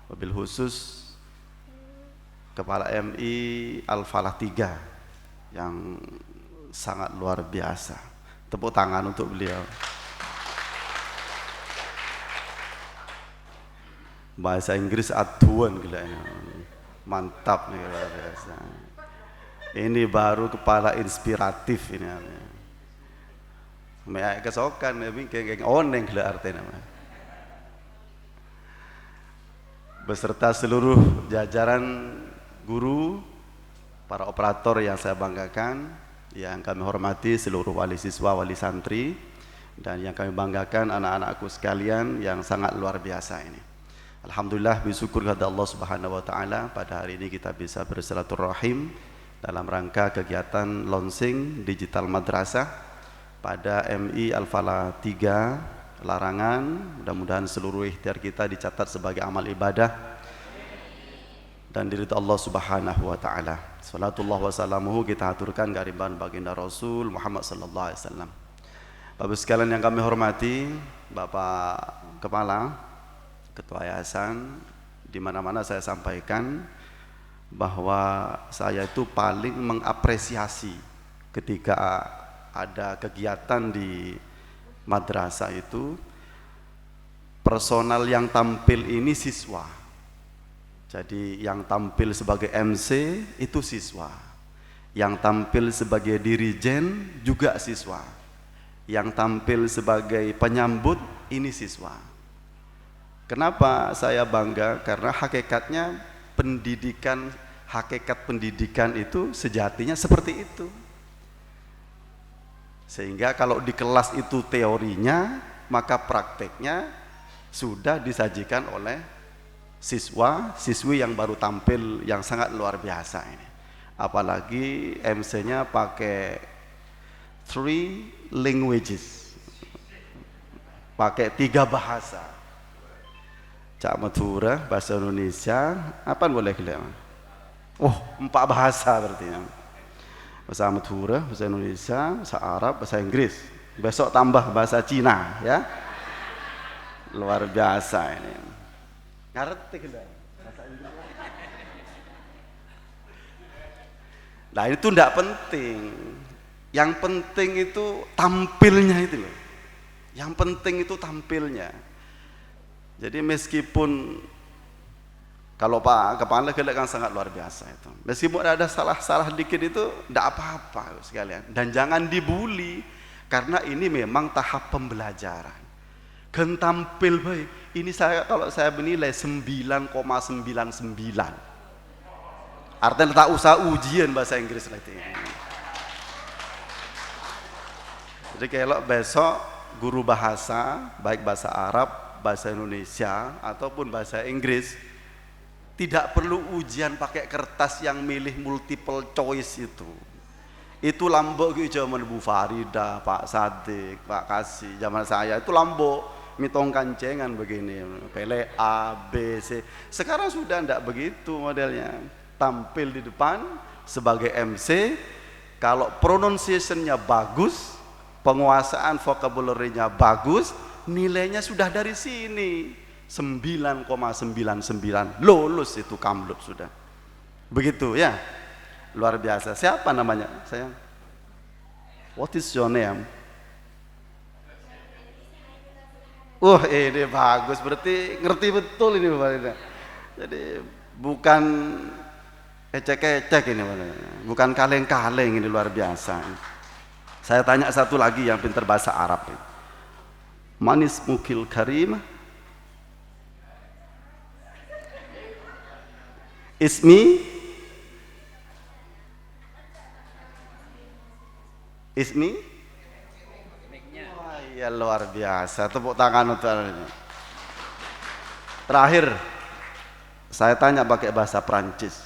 wabil khusus kepala MI Al-Falah 3 yang sangat luar biasa. Tepuk tangan untuk beliau. Bahasa Inggris aduan gila ini. Mantap nih, luar biasa. Ini baru kepala inspiratif ini. Meyak kesokan, tapi kayak oneng gila artinya. Beserta seluruh jajaran guru, para operator yang saya banggakan, yang kami hormati seluruh wali siswa, wali santri, dan yang kami banggakan anak-anakku sekalian yang sangat luar biasa ini. Alhamdulillah, bersyukur kepada Allah Subhanahu wa taala pada hari ini kita bisa bersilaturahim dalam rangka kegiatan launching digital madrasah pada MI Al-Falah 3 Larangan. Mudah-mudahan seluruh ikhtiar kita dicatat sebagai amal ibadah dan diridhoi Allah Subhanahu wa taala. Salatullah wa salamuhu kita aturkan gariban baginda Rasul Muhammad sallallahu alaihi wasallam. Bapak sekalian yang kami hormati, Bapak Kepala, Ketua Yayasan, di mana-mana saya sampaikan bahwa saya itu paling mengapresiasi ketika ada kegiatan di madrasah itu personal yang tampil ini siswa. Jadi yang tampil sebagai MC itu siswa, yang tampil sebagai dirijen juga siswa, yang tampil sebagai penyambut ini siswa. Kenapa saya bangga? Karena hakikatnya pendidikan, hakikat pendidikan itu sejatinya seperti itu. Sehingga kalau di kelas itu teorinya, maka prakteknya sudah disajikan oleh siswa, siswi yang baru tampil yang sangat luar biasa ini. Apalagi MC-nya pakai 3 languages, pakai 3 bahasa. Cak Madura, bahasa Indonesia, apa boleh kita? Oh, 4 bahasa berarti ya. Bahasa Madura, bahasa Indonesia, bahasa Arab, bahasa Inggris. Besok tambah bahasa Cina, ya. Luar biasa ini. Ngerti kita? Bahasa Inggris. Nah, itu tidak penting. Yang penting itu tampilnya itu loh. Yang penting itu tampilnya. Jadi meskipun kalau Pak Kepala kita kan sangat luar biasa itu. Meskipun ada salah-salah dikit itu tidak apa-apa sekalian. Dan jangan dibully karena ini memang tahap pembelajaran. Kan tampil baik. Ini saya kalau saya menilai 9,99. Artinya tak usah ujian bahasa Inggris nanti. Jadi kalau besok guru bahasa, baik bahasa Arab, bahasa Indonesia ataupun bahasa Inggris, tidak perlu ujian pakai kertas yang milih multiple choice itu lambok zaman Bu Farida, Pak Sadik, Pak Kasih, zaman saya itu lambok mitong kancengan begini, pilih A, B, C. Sekarang sudah tidak begitu modelnya, tampil di depan sebagai MC, kalau pronunciation-nya bagus, penguasaan vocabulary-nya bagus, nilainya sudah dari sini 9,99 lulus itu kamlub sudah. Begitu ya. Luar biasa. Siapa namanya? Sayang. What is your name? Ini bagus, berarti ngerti betul ini Bapak. Jadi bukan ecek-ecek ini Bapak. Bukan kaleng-kaleng, ini luar biasa. Saya tanya satu lagi yang pintar bahasa Arab ini. Manis mukil karim ismi wah, ya luar biasa, tepuk tangan untuk ini. Terakhir saya tanya pakai bahasa Prancis.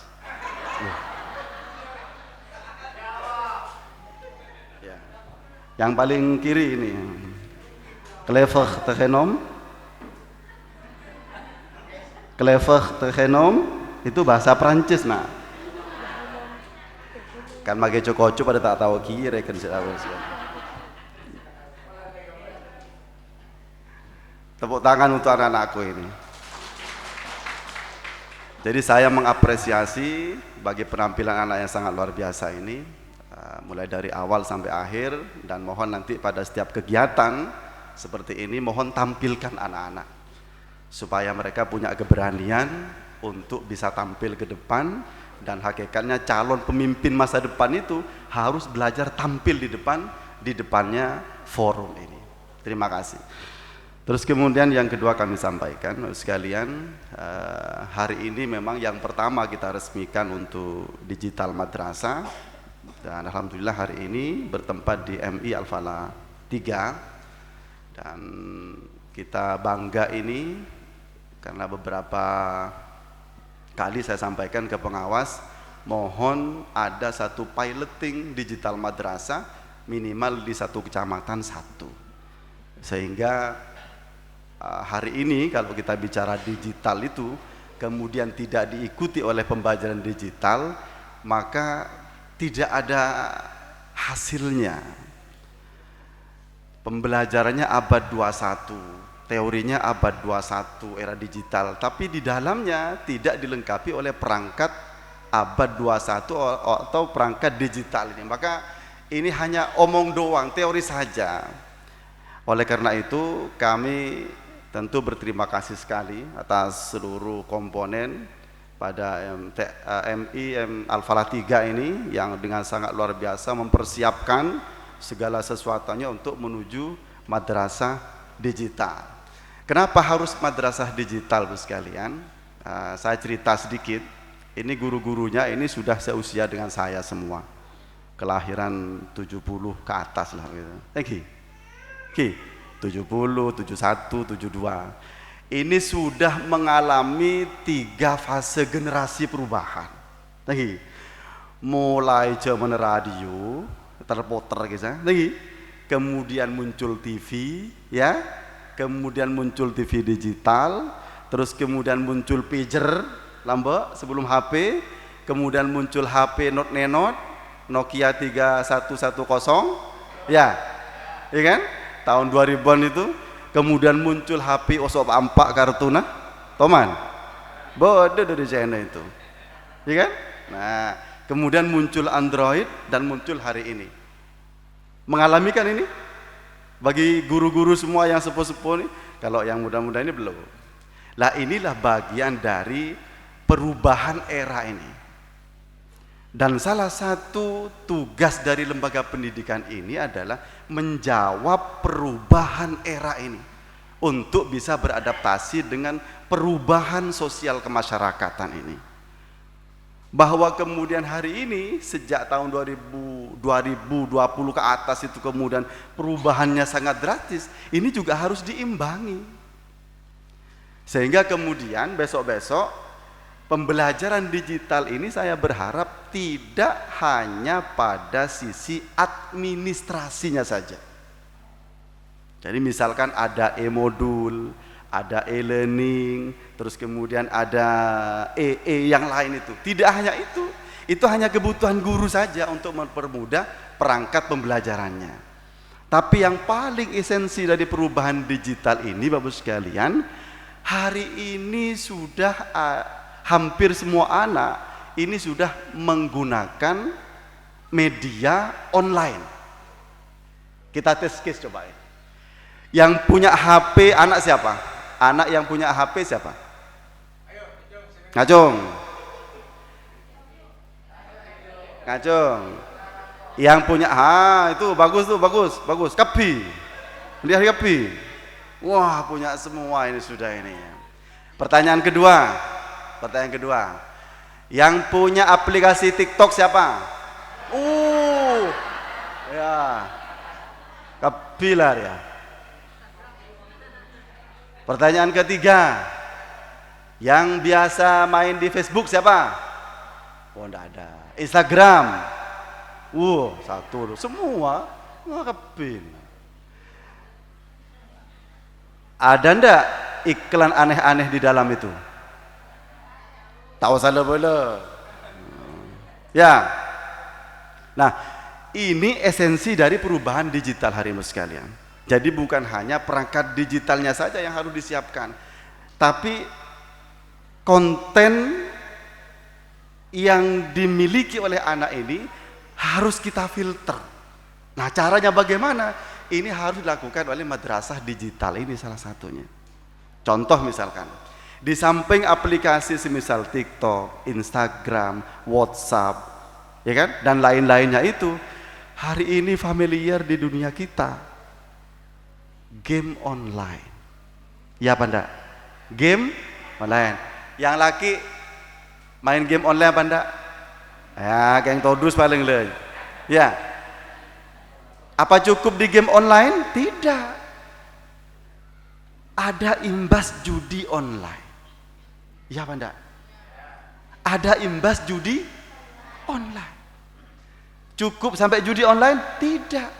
Yang paling kiri ini. Clever tergenom. Clever tergenom itu bahasa Prancis nak. Kan mage cokocu pada tak tahu kiri kan Tepuk tangan untuk anak-anakku ini. Jadi saya mengapresiasi bagi penampilan anak yang sangat luar biasa ini, mulai dari awal sampai akhir, dan mohon nanti pada setiap kegiatan seperti ini mohon tampilkan anak-anak supaya mereka punya keberanian untuk bisa tampil ke depan, dan hakikatnya calon pemimpin masa depan itu harus belajar tampil di depannya forum ini. Terima kasih. Terus kemudian yang kedua kami sampaikan sekalian, hari ini memang yang pertama kita resmikan untuk digital madrasah, dan alhamdulillah hari ini bertempat di MI Al-Falah 3, dan kita bangga ini karena beberapa kali saya sampaikan ke pengawas, mohon ada satu piloting digital madrasah minimal di satu kecamatan satu, sehingga hari ini kalau kita bicara digital itu kemudian tidak diikuti oleh pembelajaran digital, maka tidak ada hasilnya. Pembelajarannya abad 21, teorinya abad 21 era digital, tapi di dalamnya tidak dilengkapi oleh perangkat abad 21 atau perangkat digital ini. Maka ini hanya omong doang, teori saja. Oleh karena itu kami tentu berterima kasih sekali atas seluruh komponen pada MI Al-Falah 3 ini yang dengan sangat luar biasa mempersiapkan segala sesuatunya untuk menuju madrasah digital. Kenapa harus madrasah digital, Bu sekalian? Saya cerita sedikit. Ini guru-gurunya ini sudah seusia dengan saya semua. Kelahiran 70 ke atas lah gitu. Ki 70, 71, 72. Ini sudah mengalami 3 fase generasi perubahan. Lagi, mulai zaman radio, terputer gitu, lagi, kemudian muncul TV, ya, kemudian muncul TV digital, terus kemudian muncul pager, lambak sebelum HP, kemudian muncul HP not-nenot, Nokia 3110, ya kan? Tahun 2000-an itu, kemudian muncul HP osop ampak kartuna, toman, bodoh dari China itu, ya kan? Nah, kemudian muncul Android dan muncul hari ini. Mengalami kan ini? Bagi guru-guru semua yang sepuh-sepuh ini, kalau yang muda-muda ini belum. Lah inilah bagian dari perubahan era ini. Dan salah satu tugas dari lembaga pendidikan ini adalah menjawab perubahan era ini untuk bisa beradaptasi dengan perubahan sosial kemasyarakatan ini. Bahwa kemudian hari ini sejak tahun 2020 ke atas itu kemudian perubahannya sangat drastis, ini juga harus diimbangi. Sehingga kemudian besok-besok pembelajaran digital ini saya berharap tidak hanya pada sisi administrasinya saja. Jadi misalkan ada e-modul, ada e-learning, terus kemudian ada yang lain itu. Tidak hanya itu hanya kebutuhan guru saja untuk mempermudah perangkat pembelajarannya. Tapi yang paling esensi dari perubahan digital ini Bapak sekalian, hari ini sudah hampir semua anak ini sudah menggunakan media online. Kita tes case coba ya. Yang punya HP anak siapa? Anak yang punya HP siapa? Ngacung. Yang punya itu bagus tuh, bagus. Kepi. Lihat Kepi. Wah, punya semua ini sudah ini. Pertanyaan kedua, yang punya aplikasi TikTok siapa? Ya, Kepilar ya. Pertanyaan ketiga, yang biasa main di Facebook siapa? Oh, enggak ada. Instagram, satu semua Ngakepin. Ada ndak iklan aneh-aneh di dalam itu? Tak usah boleh. Ya. Nah, ini esensi dari perubahan digital hari ini sekalian. Jadi bukan hanya perangkat digitalnya saja yang harus disiapkan, tapi konten yang dimiliki oleh anak ini harus kita filter. Nah, caranya bagaimana? Ini harus dilakukan oleh madrasah digital ini salah satunya. Contoh misalkan, di samping aplikasi semisal TikTok, Instagram, WhatsApp, ya kan, dan lain-lainnya itu, hari ini familiar di dunia kita, game online. Ya apa enggak? Game online. Yang laki main game online apa enggak? Ya, geng todus paling le. Ya. Apa cukup di game online? Tidak. Ada imbas judi online. Ya apa enggak? Ada imbas judi online. Cukup sampai judi online? Tidak.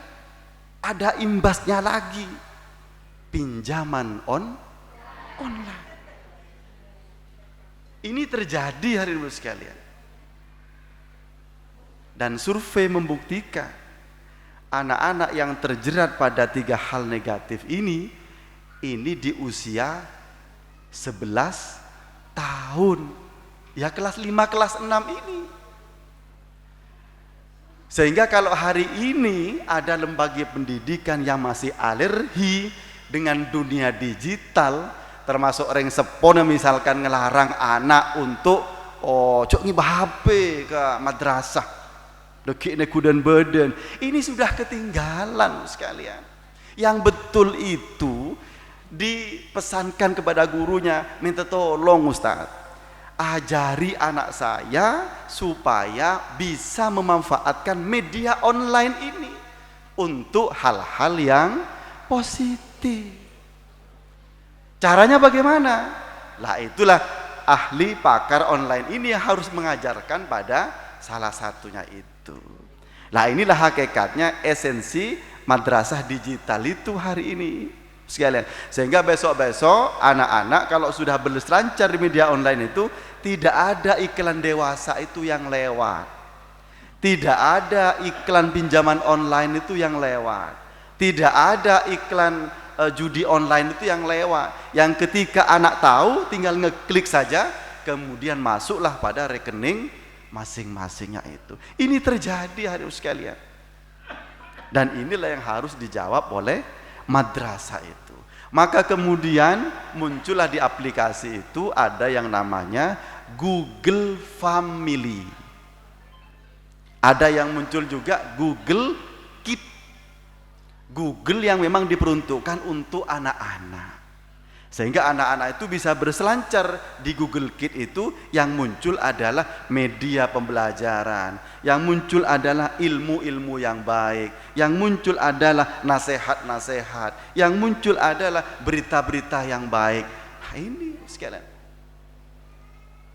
Ada imbasnya lagi. Pinjaman online. Ini terjadi hari ini sekalian. Dan survei membuktikan anak-anak yang terjerat pada 3 hal negatif ini di usia 11 tahun. Ya kelas 5, kelas 6 ini. Sehingga kalau hari ini ada lembaga pendidikan yang masih alergi dengan dunia digital, termasuk ring sepone misalkan ngelarang anak untuk cok ngibah HP ke madrasah, dekik kudan badan, ini sudah ketinggalan sekalian. Yang betul itu dipesankan kepada gurunya, minta tolong Ustaz, ajari anak saya supaya bisa memanfaatkan media online ini untuk hal-hal yang positif. Caranya bagaimana? Lah itulah ahli pakar online ini yang harus mengajarkan pada salah satunya itu. Lah inilah hakikatnya esensi madrasah digital itu hari ini sekalian. Sehingga besok-besok anak-anak kalau sudah berselancar di media online itu tidak ada iklan dewasa itu yang lewat. Tidak ada iklan pinjaman online itu yang lewat. Tidak ada iklan judi online itu yang lewat, yang ketika anak tahu tinggal ngeklik saja kemudian masuklah pada rekening masing-masingnya itu. Ini terjadi hari ini sekalian, dan inilah yang harus dijawab oleh madrasah itu. Maka kemudian muncullah di aplikasi itu ada yang namanya Google Family, ada yang muncul juga Google Kids, Google yang memang diperuntukkan untuk anak-anak, sehingga anak-anak itu bisa berselancar di Google Kids itu. Yang muncul adalah media pembelajaran, yang muncul adalah ilmu-ilmu yang baik, yang muncul adalah nasihat-nasihat, yang muncul adalah berita-berita yang baik. Nah, ini sekalian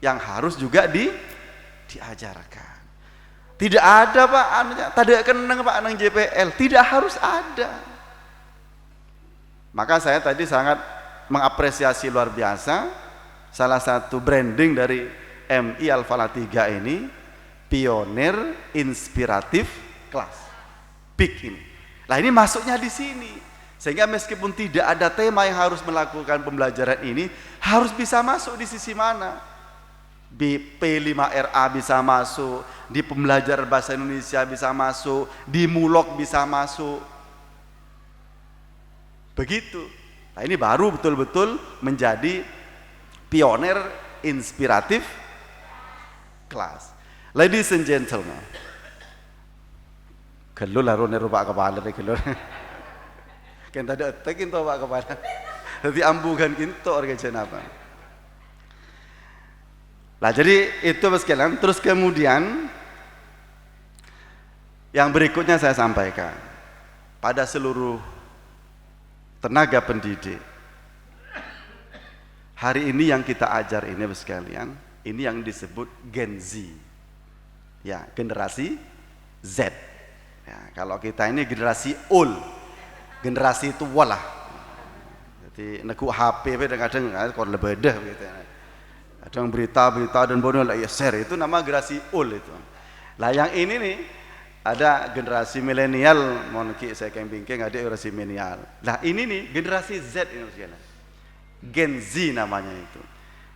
yang harus juga diajarkan. Tidak ada Pak, tidak kenang Pak nang JPL, tidak harus ada. Maka saya tadi sangat mengapresiasi luar biasa salah satu branding dari MI Al-Falah 3 ini, pionir inspiratif kelas PIK ini. Nah ini masuknya di sini, sehingga meskipun tidak ada tema yang harus melakukan pembelajaran ini, harus bisa masuk di sisi mana. Di P5RA bisa masuk, di pembelajaran bahasa Indonesia bisa masuk, di Mulok bisa masuk. Begitu. Nah, ini baru betul-betul menjadi pionir inspiratif kelas. Ladies and gentlemen, gelul harus neru Pak Kepala gelul. Kan tadi tekin to Pak Kepala. Jadi ambugan kinto organ apa? Nah jadi itu sekalian. Terus kemudian yang berikutnya saya sampaikan pada seluruh tenaga pendidik. Hari ini yang kita ajar ini sekalian, ini yang disebut Gen Z, ya generasi Z, Ya, kalau kita ini generasi old, generasi tua lah. Jadi nek HP kadang-kadang kon lebedah gitu. Kadang berita-berita dan bodoh lah ya share, itu nama generasi old itu. Lah yang ini nih ada generasi milenial, mohon saya kembing-kembing ada generasi milenial. Lah ini nih generasi Z ini sekalian. Gen Z namanya itu.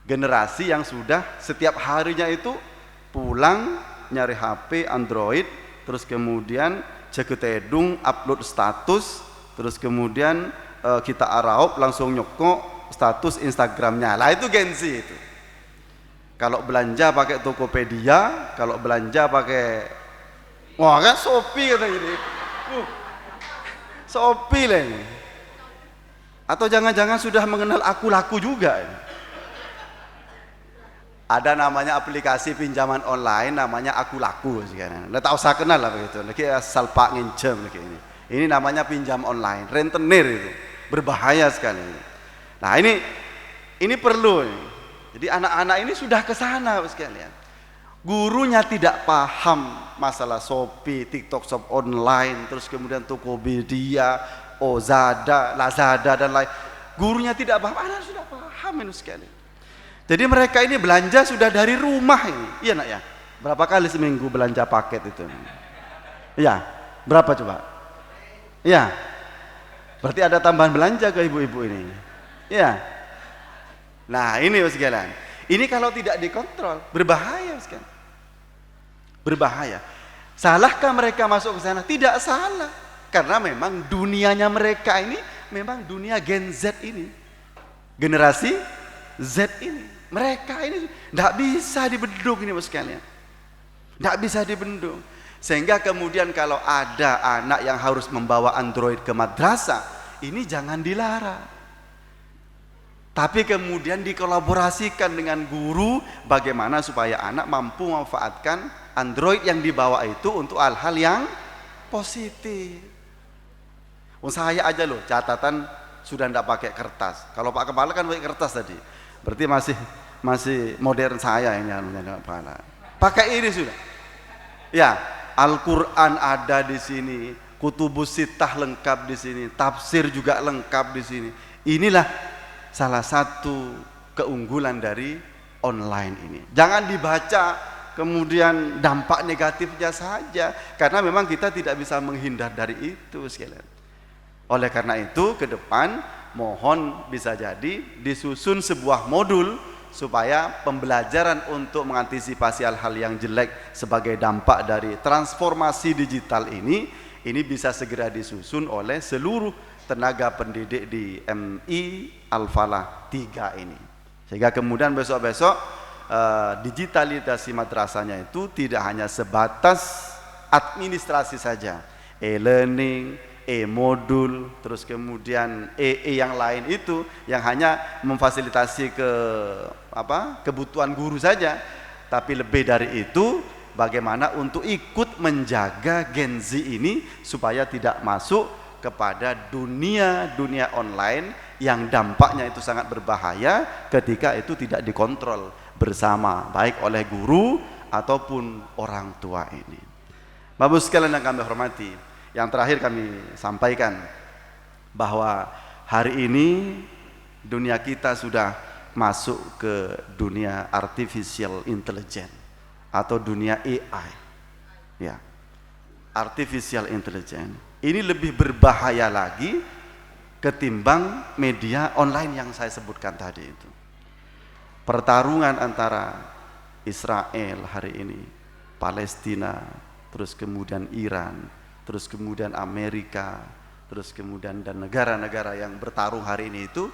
Generasi yang sudah setiap harinya itu pulang nyari HP Android, terus kemudian ceketedung upload status, terus kemudian kita araup langsung nyokok status Instagramnya. Lah itu Gen Z itu. Kalau belanja pakai Tokopedia, kalau belanja pakai wah kan Shopee kata gini. Shopee lah ini. Atau jangan-jangan sudah mengenal aku laku juga ini. Ada namanya aplikasi pinjaman online namanya Aku Laku sekarang. Nggak tahu saya kenal lah begitu. Lagi asal pak nginjem lagi ini. Ini namanya pinjam online, rentenir itu. Berbahaya sekali. Nah, ini perlu. Jadi anak-anak ini sudah ke sana sekalian. Gurunya tidak paham masalah Shopee, TikTok Shop online, terus kemudian Tokopedia, Ozada, Lazada dan lain. Gurunya tidak paham, anak sudah paham ini sekali. Jadi mereka ini belanja sudah dari rumah ini. Iya nak ya? Berapa kali seminggu belanja paket itu? Iya. Berapa coba? Iya. Berarti ada tambahan belanja ke ibu-ibu ini. Iya. Nah ini sekalian. Ini kalau tidak dikontrol berbahaya sekali. Berbahaya. Salahkah mereka masuk ke sana? Tidak salah. Karena memang dunianya mereka ini memang dunia Gen Z ini. Generasi Z ini. Mereka ini tidak bisa dibendung ini sekalian. Tidak bisa dibendung. Sehingga kemudian kalau ada anak yang harus membawa Android ke madrasah, ini jangan dilarang. Tapi kemudian dikolaborasikan dengan guru bagaimana supaya anak mampu memanfaatkan Android yang dibawa itu untuk hal-hal yang positif. Saya aja loh catatan sudah tidak pakai kertas. Kalau Pak Kepala kan pakai kertas tadi. Berarti masih modern saya ini kepala. Pakai ini sudah. Ya, Al-Qur'an ada di sini, Kutubus Sittah lengkap di sini, tafsir juga lengkap di sini. Inilah salah satu keunggulan dari online ini. Jangan dibaca kemudian dampak negatifnya saja, karena memang kita tidak bisa menghindar dari itu sekalian. Oleh karena itu ke depan mohon bisa jadi disusun sebuah modul supaya pembelajaran untuk mengantisipasi hal-hal yang jelek sebagai dampak dari transformasi digital ini bisa segera disusun oleh seluruh tenaga pendidik di MI Al-Falah 3 ini. Sehingga kemudian besok-besok digitalisasi madrasahnya itu tidak hanya sebatas administrasi saja, e-learning, e-modul, terus kemudian yang lain itu yang hanya memfasilitasi kebutuhan guru saja, tapi lebih dari itu bagaimana untuk ikut menjaga Gen Z ini supaya tidak masuk kepada dunia online yang dampaknya itu sangat berbahaya ketika itu tidak dikontrol bersama baik oleh guru ataupun orang tua ini. Bapak sekalian yang kami hormati, yang terakhir kami sampaikan bahwa hari ini dunia kita sudah masuk ke dunia artificial intelligence atau dunia AI. Ya. Artificial intelligence. Ini lebih berbahaya lagi ketimbang media online yang saya sebutkan tadi itu. Pertarungan antara Israel hari ini, Palestina, terus kemudian Iran, terus kemudian Amerika, terus kemudian dan negara-negara yang bertarung hari ini itu,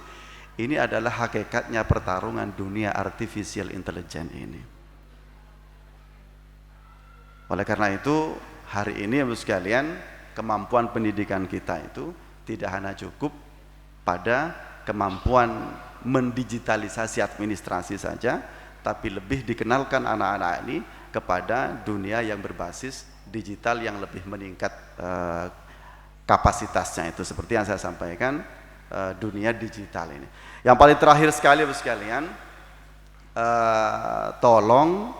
ini adalah hakikatnya pertarungan dunia artificial intelligence ini. Oleh karena itu, hari ini Ibu sekalian, kemampuan pendidikan kita itu tidak hanya cukup pada kemampuan mendigitalisasi administrasi saja, tapi lebih dikenalkan anak-anak ini kepada dunia yang berbasis digital yang lebih meningkat kapasitasnya itu, seperti yang saya sampaikan, dunia digital ini. Yang paling terakhir sekali Ibu sekalian, tolong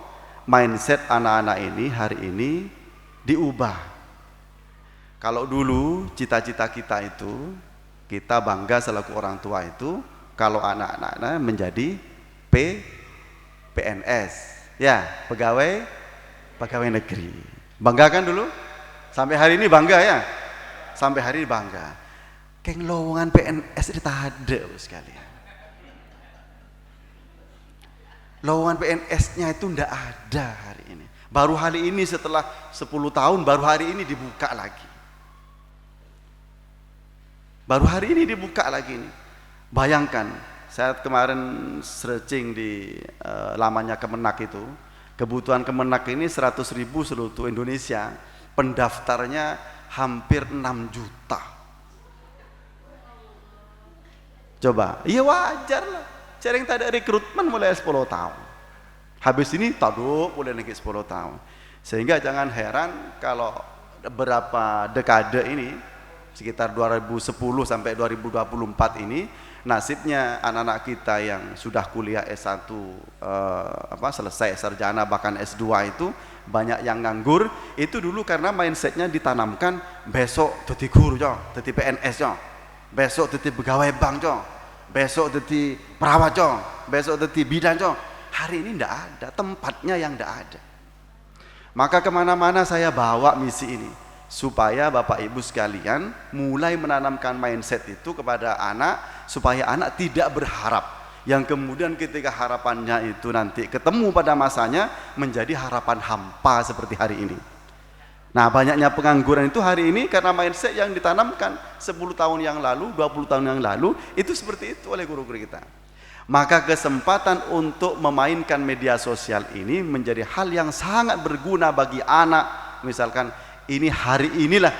mindset anak-anak ini hari ini diubah. Kalau dulu cita-cita kita itu, kita bangga selaku orang tua itu kalau anak-anaknya menjadi PNS, ya, pegawai negeri. Bangga kan dulu? Sampai hari ini bangga ya? Sampai hari ini bangga. Keng lowongan PNS itu tak ada sekalian. Lowongan PNS-nya itu ndak ada hari ini. Baru hari ini setelah 10 tahun, baru hari ini dibuka lagi. Baru hari ini dibuka lagi nih. Bayangkan, saya kemarin searching di lamanya Kemenak itu, kebutuhan Kemenak ini 100.000 seluruh Indonesia, pendaftarnya hampir 6 juta. Coba, iya wajar lah. Sering tak ada rekrutmen mulai 10 tahun. Habis ini taduk mulai lagi 10 tahun. Sehingga jangan heran kalau beberapa dekade ini, sekitar 2010 sampai 2024 ini, nasibnya anak-anak kita yang sudah kuliah S1 selesai sarjana bahkan S2 itu banyak yang nganggur. Itu dulu karena mindsetnya ditanamkan besok jadi guru jo, jadi PNS jo, besok jadi pegawai bank jo, besok jadi perawat jo, besok jadi bidan jo. Hari ini ndak ada, tempatnya yang ndak ada. Maka kemana-mana saya bawa misi ini supaya Bapak Ibu sekalian mulai menanamkan mindset itu kepada anak, supaya anak tidak berharap yang kemudian ketika harapannya itu nanti ketemu pada masanya menjadi harapan hampa seperti hari ini. Nah, banyaknya pengangguran itu hari ini karena mindset yang ditanamkan 10 tahun yang lalu, 20 tahun yang lalu itu seperti itu oleh guru-guru kita. Maka kesempatan untuk memainkan media sosial ini menjadi hal yang sangat berguna bagi anak. Misalkan ini hari inilah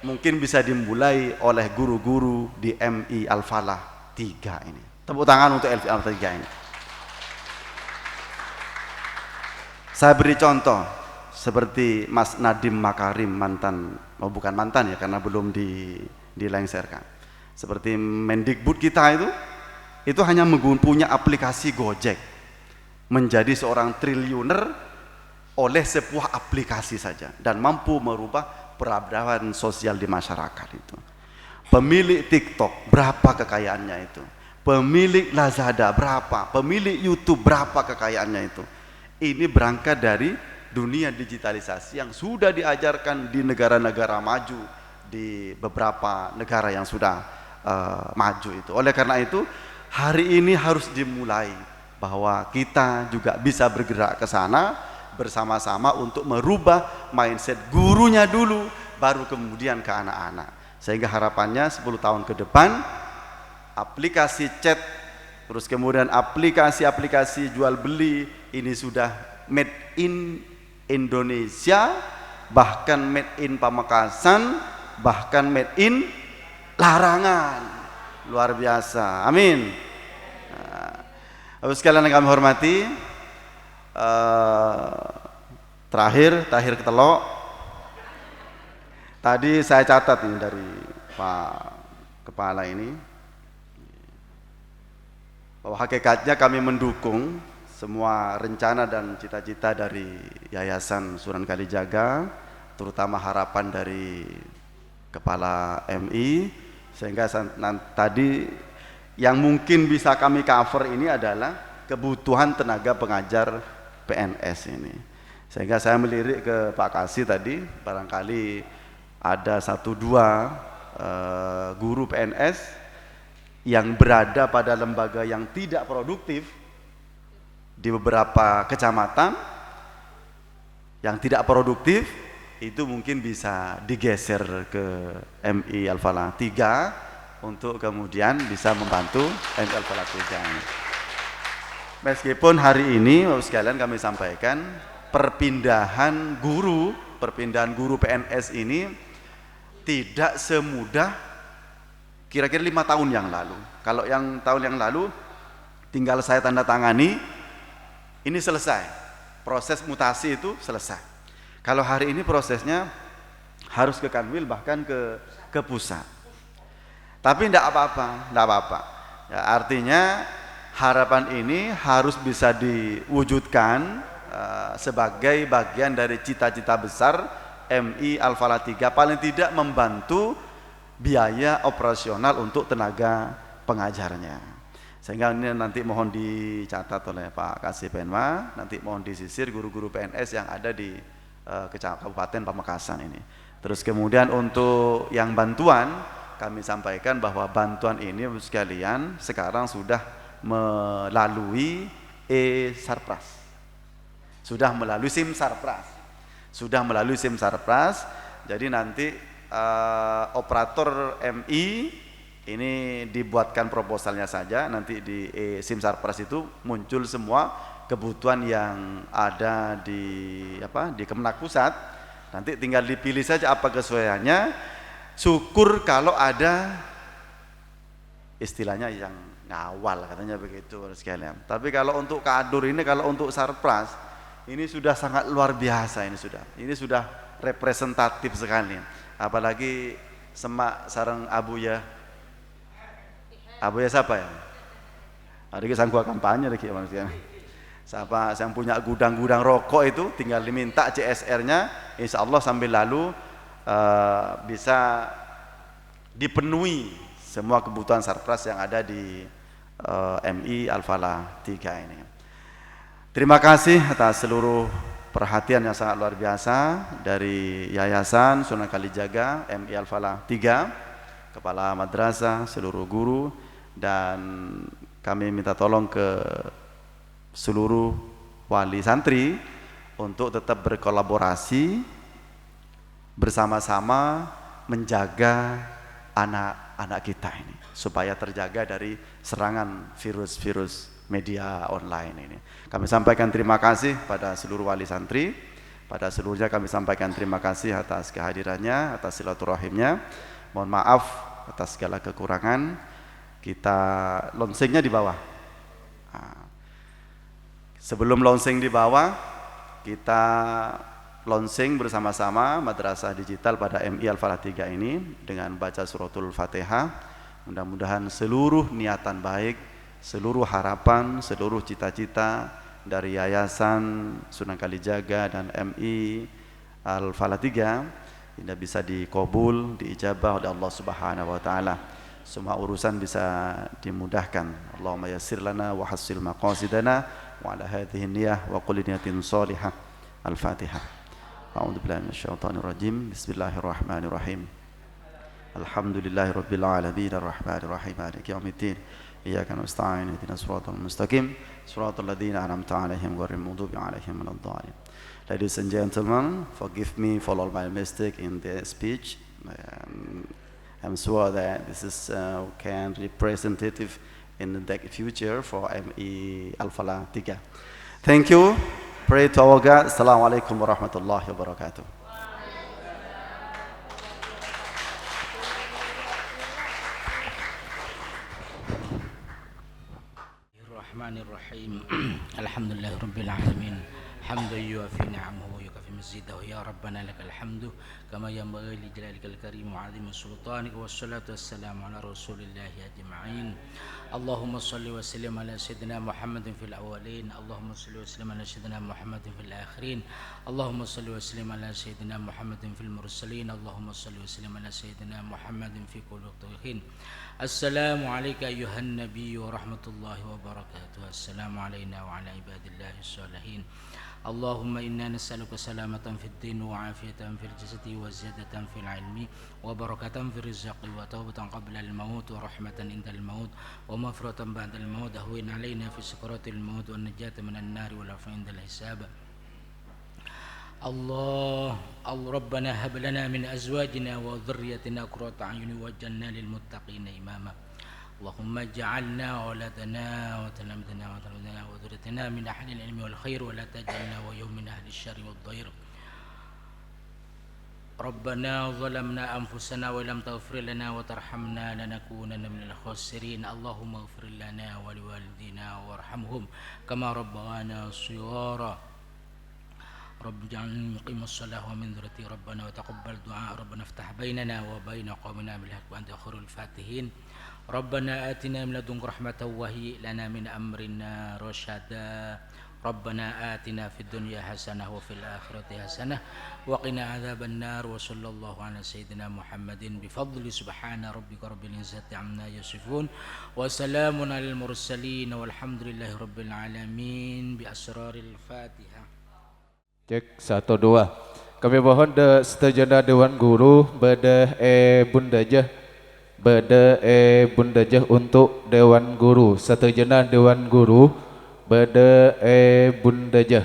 mungkin bisa dimulai oleh guru-guru di MI Al-Falah 3 ini. Tepuk tangan untuk MI Al-Falah 3 ini. Saya beri contoh seperti Mas Nadiem Makarim, bukan mantan ya karena belum dilengserkan. Seperti Mendikbud kita itu hanya punya aplikasi Gojek, menjadi seorang triliuner oleh sebuah aplikasi saja dan mampu merubah peradaban sosial di masyarakat itu. Pemilik TikTok berapa kekayaannya itu? Pemilik Lazada berapa? Pemilik YouTube berapa kekayaannya itu? Ini berangkat dari dunia digitalisasi yang sudah diajarkan di negara-negara maju, di beberapa negara yang sudah maju itu. Oleh karena itu hari ini harus dimulai bahwa kita juga bisa bergerak ke sana bersama-sama untuk merubah mindset gurunya dulu, baru kemudian ke anak-anak. Sehingga harapannya 10 tahun ke depan aplikasi chat, terus kemudian aplikasi-aplikasi jual beli ini sudah made in Indonesia, bahkan made in Pamekasan, bahkan made in Larangan. Luar biasa, amin. Bapak sekalian yang kami hormati, terakhir ketelok tadi saya catat ini dari Pak Kepala ini bahwa hakikatnya kami mendukung semua rencana dan cita-cita dari Yayasan Sunan Kalijaga, terutama harapan dari Kepala MI, sehingga tadi yang mungkin bisa kami cover ini adalah kebutuhan tenaga pengajar PNS ini. Sehingga saya melirik ke Pak Kasih tadi, barangkali ada 1-2 guru PNS yang berada pada lembaga yang tidak produktif di beberapa kecamatan yang tidak produktif, itu mungkin bisa digeser ke MI Al-Falah 3 untuk kemudian bisa membantu MI Al-Falah 3 ini. Meskipun hari ini Bapak sekalian kami sampaikan perpindahan guru PNS ini tidak semudah kira-kira 5 tahun yang lalu. Kalau yang tahun yang lalu tinggal saya tanda tangani, ini selesai, proses mutasi itu selesai. Kalau hari ini prosesnya harus ke Kanwil, bahkan ke pusat. Tapi tidak apa-apa. Ya, artinya harapan ini harus bisa diwujudkan sebagai bagian dari cita-cita besar MI Al-Falah 3 paling tidak membantu biaya operasional untuk tenaga pengajarnya. Sehingga ini nanti mohon dicatat oleh Pak Kasih Penma, nanti mohon disisir guru-guru PNS yang ada di Kabupaten Pamekasan ini. Terus kemudian untuk yang bantuan, kami sampaikan bahwa bantuan ini sekalian sekarang sudah melalui e-Sarpras. Sudah melalui SIM Sarpras. Jadi nanti operator MI ini dibuatkan proposalnya saja, nanti di SIM Sarpras itu muncul semua kebutuhan yang ada di Kemenak Pusat. Nanti tinggal dipilih saja apa kesesuaiannya. Syukur kalau ada istilahnya yang ngawal, katanya begitu sekalian. Tapi kalau untuk kadur ini, kalau untuk Sarpras ini sudah sangat luar biasa, ini sudah representatif sekali. Apalagi semak sarang Abuya siapa ya? Ada sanggup kampanye lagi manusia. Siapa yang punya gudang-gudang rokok itu tinggal diminta CSR-nya, insya Allah sambil lalu bisa dipenuhi semua kebutuhan Sarpras yang ada di MI Al-Falah 3 ini. Terima kasih atas seluruh perhatian yang sangat luar biasa dari Yayasan Sunan Kalijaga MI Al-Falah 3, Kepala Madrasah, seluruh guru, dan kami minta tolong ke seluruh wali santri untuk tetap berkolaborasi bersama-sama menjaga anak-anak kita ini supaya terjaga dari serangan virus-virus media online ini. Kami sampaikan terima kasih pada seluruh wali santri, pada seluruhnya kami sampaikan terima kasih atas kehadirannya, atas silaturahimnya. Mohon maaf atas segala kekurangan. Kita launchingnya di bawah. Sebelum launching di bawah, kita launching bersama-sama madrasah digital pada MI Al-Falah 3 ini dengan baca suratul Fatihah. Mudah-mudahan seluruh niatan baik, seluruh harapan, seluruh cita-cita dari Yayasan Sunan Kalijaga dan MI Al-Falah 3 ini bisa dikabul, diijabah oleh Allah Subhanahu wa taala. Semua urusan bisa dimudahkan. Allahumma yassir lana wa hassil maqasidana wa ala hadhihi niyyah wa kulli niyatin shalihah. Al-Fatihah. A'udzu billahi minasyaitonir rajim. Bismillahirrahmanirrahim. Alhamdulillahirabbil alamin arrahmanir rahim maliki yaumiddin. Iyyaka nasta'in ihdinas siratal mustaqim siratal ladzina an'amta 'alaihim ghairil maghdubi 'alaihim waladdallin. Ladies and gentlemen, forgive me for all my mistake in the speech. I'm sure that this is can representative in the future for MI Al-Falah 3. Thank you. Pray to our God. Assalamualaikum warahmatullahi wabarakatuh. Bismillahirrahmanirrahim. Alhamdulillahirabbil alamin. Hamdan yuwafi ni'amahu wa yukafi mazidahu. Ya Rabbana lakal hamdu kama yanbaghi li jalalikal karim wa 'azimi sultanika wassalatu wassalamu ala rasulillahi ajma'in. Allahumma salli wa sallim ala sayyidina Muhammadin fil awwalin. Allahumma salli wa sallim ala sayyidina Muhammadin fil akhirin. Allahumma salli wa sallim ala sayyidina Muhammadin fil mursalin. Allahumma salli wa sallim ala sayyidina Muhammadin fi kulli waqtin. Assalamu alayka ayuhan nabiy wa rahmatullahi wa barakatuh. Assalamu alayna wa ala ibadillahi sholihin. Allahumma inna nas'aluka salamatan fid din wa afiyatan fil jasadi wa ziyadatan fil ilmi wa barakatan fil rizqi wa tawbatan qabla al maut wa rahmatan indal maut wa maghfiratan ba'da al maut ahwin alaina fi sakaratil maut wa najatan minan nar wa lafa indal hisab. Allah Rabbana hab lana min azwajina wa dhurriyyatina qurrata a'yun waj'alna lil muttaqina imama. Allahumma ja'alna waladana wa talamdana wa talamdana wa dhurriyyatina min ahli al-ilmi wal khair wa la taj'alna wa yawmin ahli asy-syarri wad dhair. Rabbana zalamna anfusana wa lam taghfir lana wa tarhamna lanakunanna minal khasirin. Allahumma ighfir lana wa liwalidina warhamhum kama rabbayana shighara. Rabbi ja'alni muqimas shalah wa min dhurriyyati Rabbana wa taqabbal du'a. Rabbana iftah bainana wa baina qaumina bil haqq wa anta khairul fatihin. Rabbana atina min ladunka rahmatan wa hayyi lana min amrina rasyada. Rabbana atina fid dunya hasanah wa fil akhirati hasanah wa qina adzabannar wa sallallahu ala sayyidina Muhammadin bi fadli subhana rabbika rabbil izzati amma yasifun wa salamun alal mursalin walhamdulillahi rabbil alamin bi asraril Fatihah. Cek 1 2. Kami mohon setajana Dewan Guru beda bundajah bundajah untuk Dewan Guru, setajana Dewan Guru beda bundajah.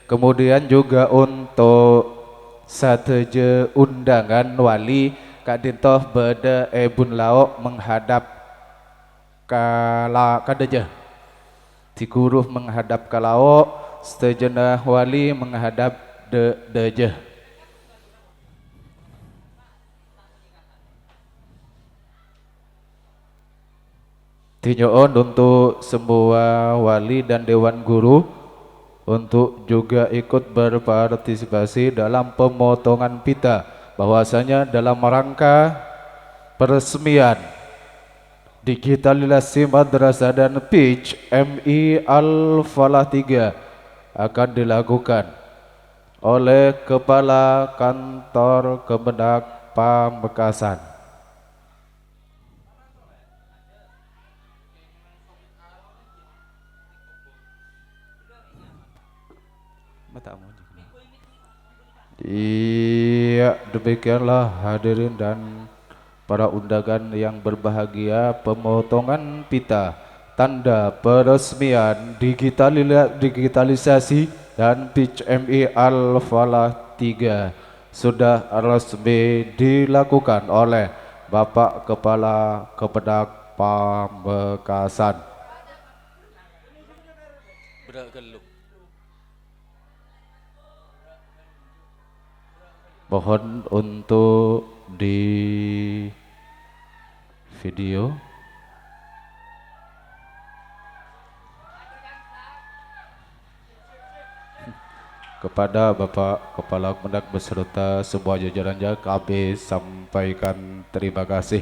Kemudian juga untuk sateje undangan wali kadintoh beda bun laok menghadap kadajah. Ti guru menghadap ke laok, setajana wali menghadap dajah. Tinyoon untuk semua wali dan Dewan Guru untuk juga ikut berpartisipasi dalam pemotongan pita, bahwasanya dalam rangka peresmian digitalisasi madrasah dan pitch MI Al-Falah 3 akan dilakukan oleh Kepala Kantor Kemendak Pamekasan. Iya, demikianlah hadirin dan para undangan yang berbahagia, pemotongan pita tanda peresmian digitalisasi dan pitch MI Al-Falah 3 sudah resmi dilakukan oleh Bapak Kepala Kemendak Pamekasan. Mohon untuk di video kepada Bapak Kepala Kemendak beserta semua jajarannya kami sampaikan terima kasih.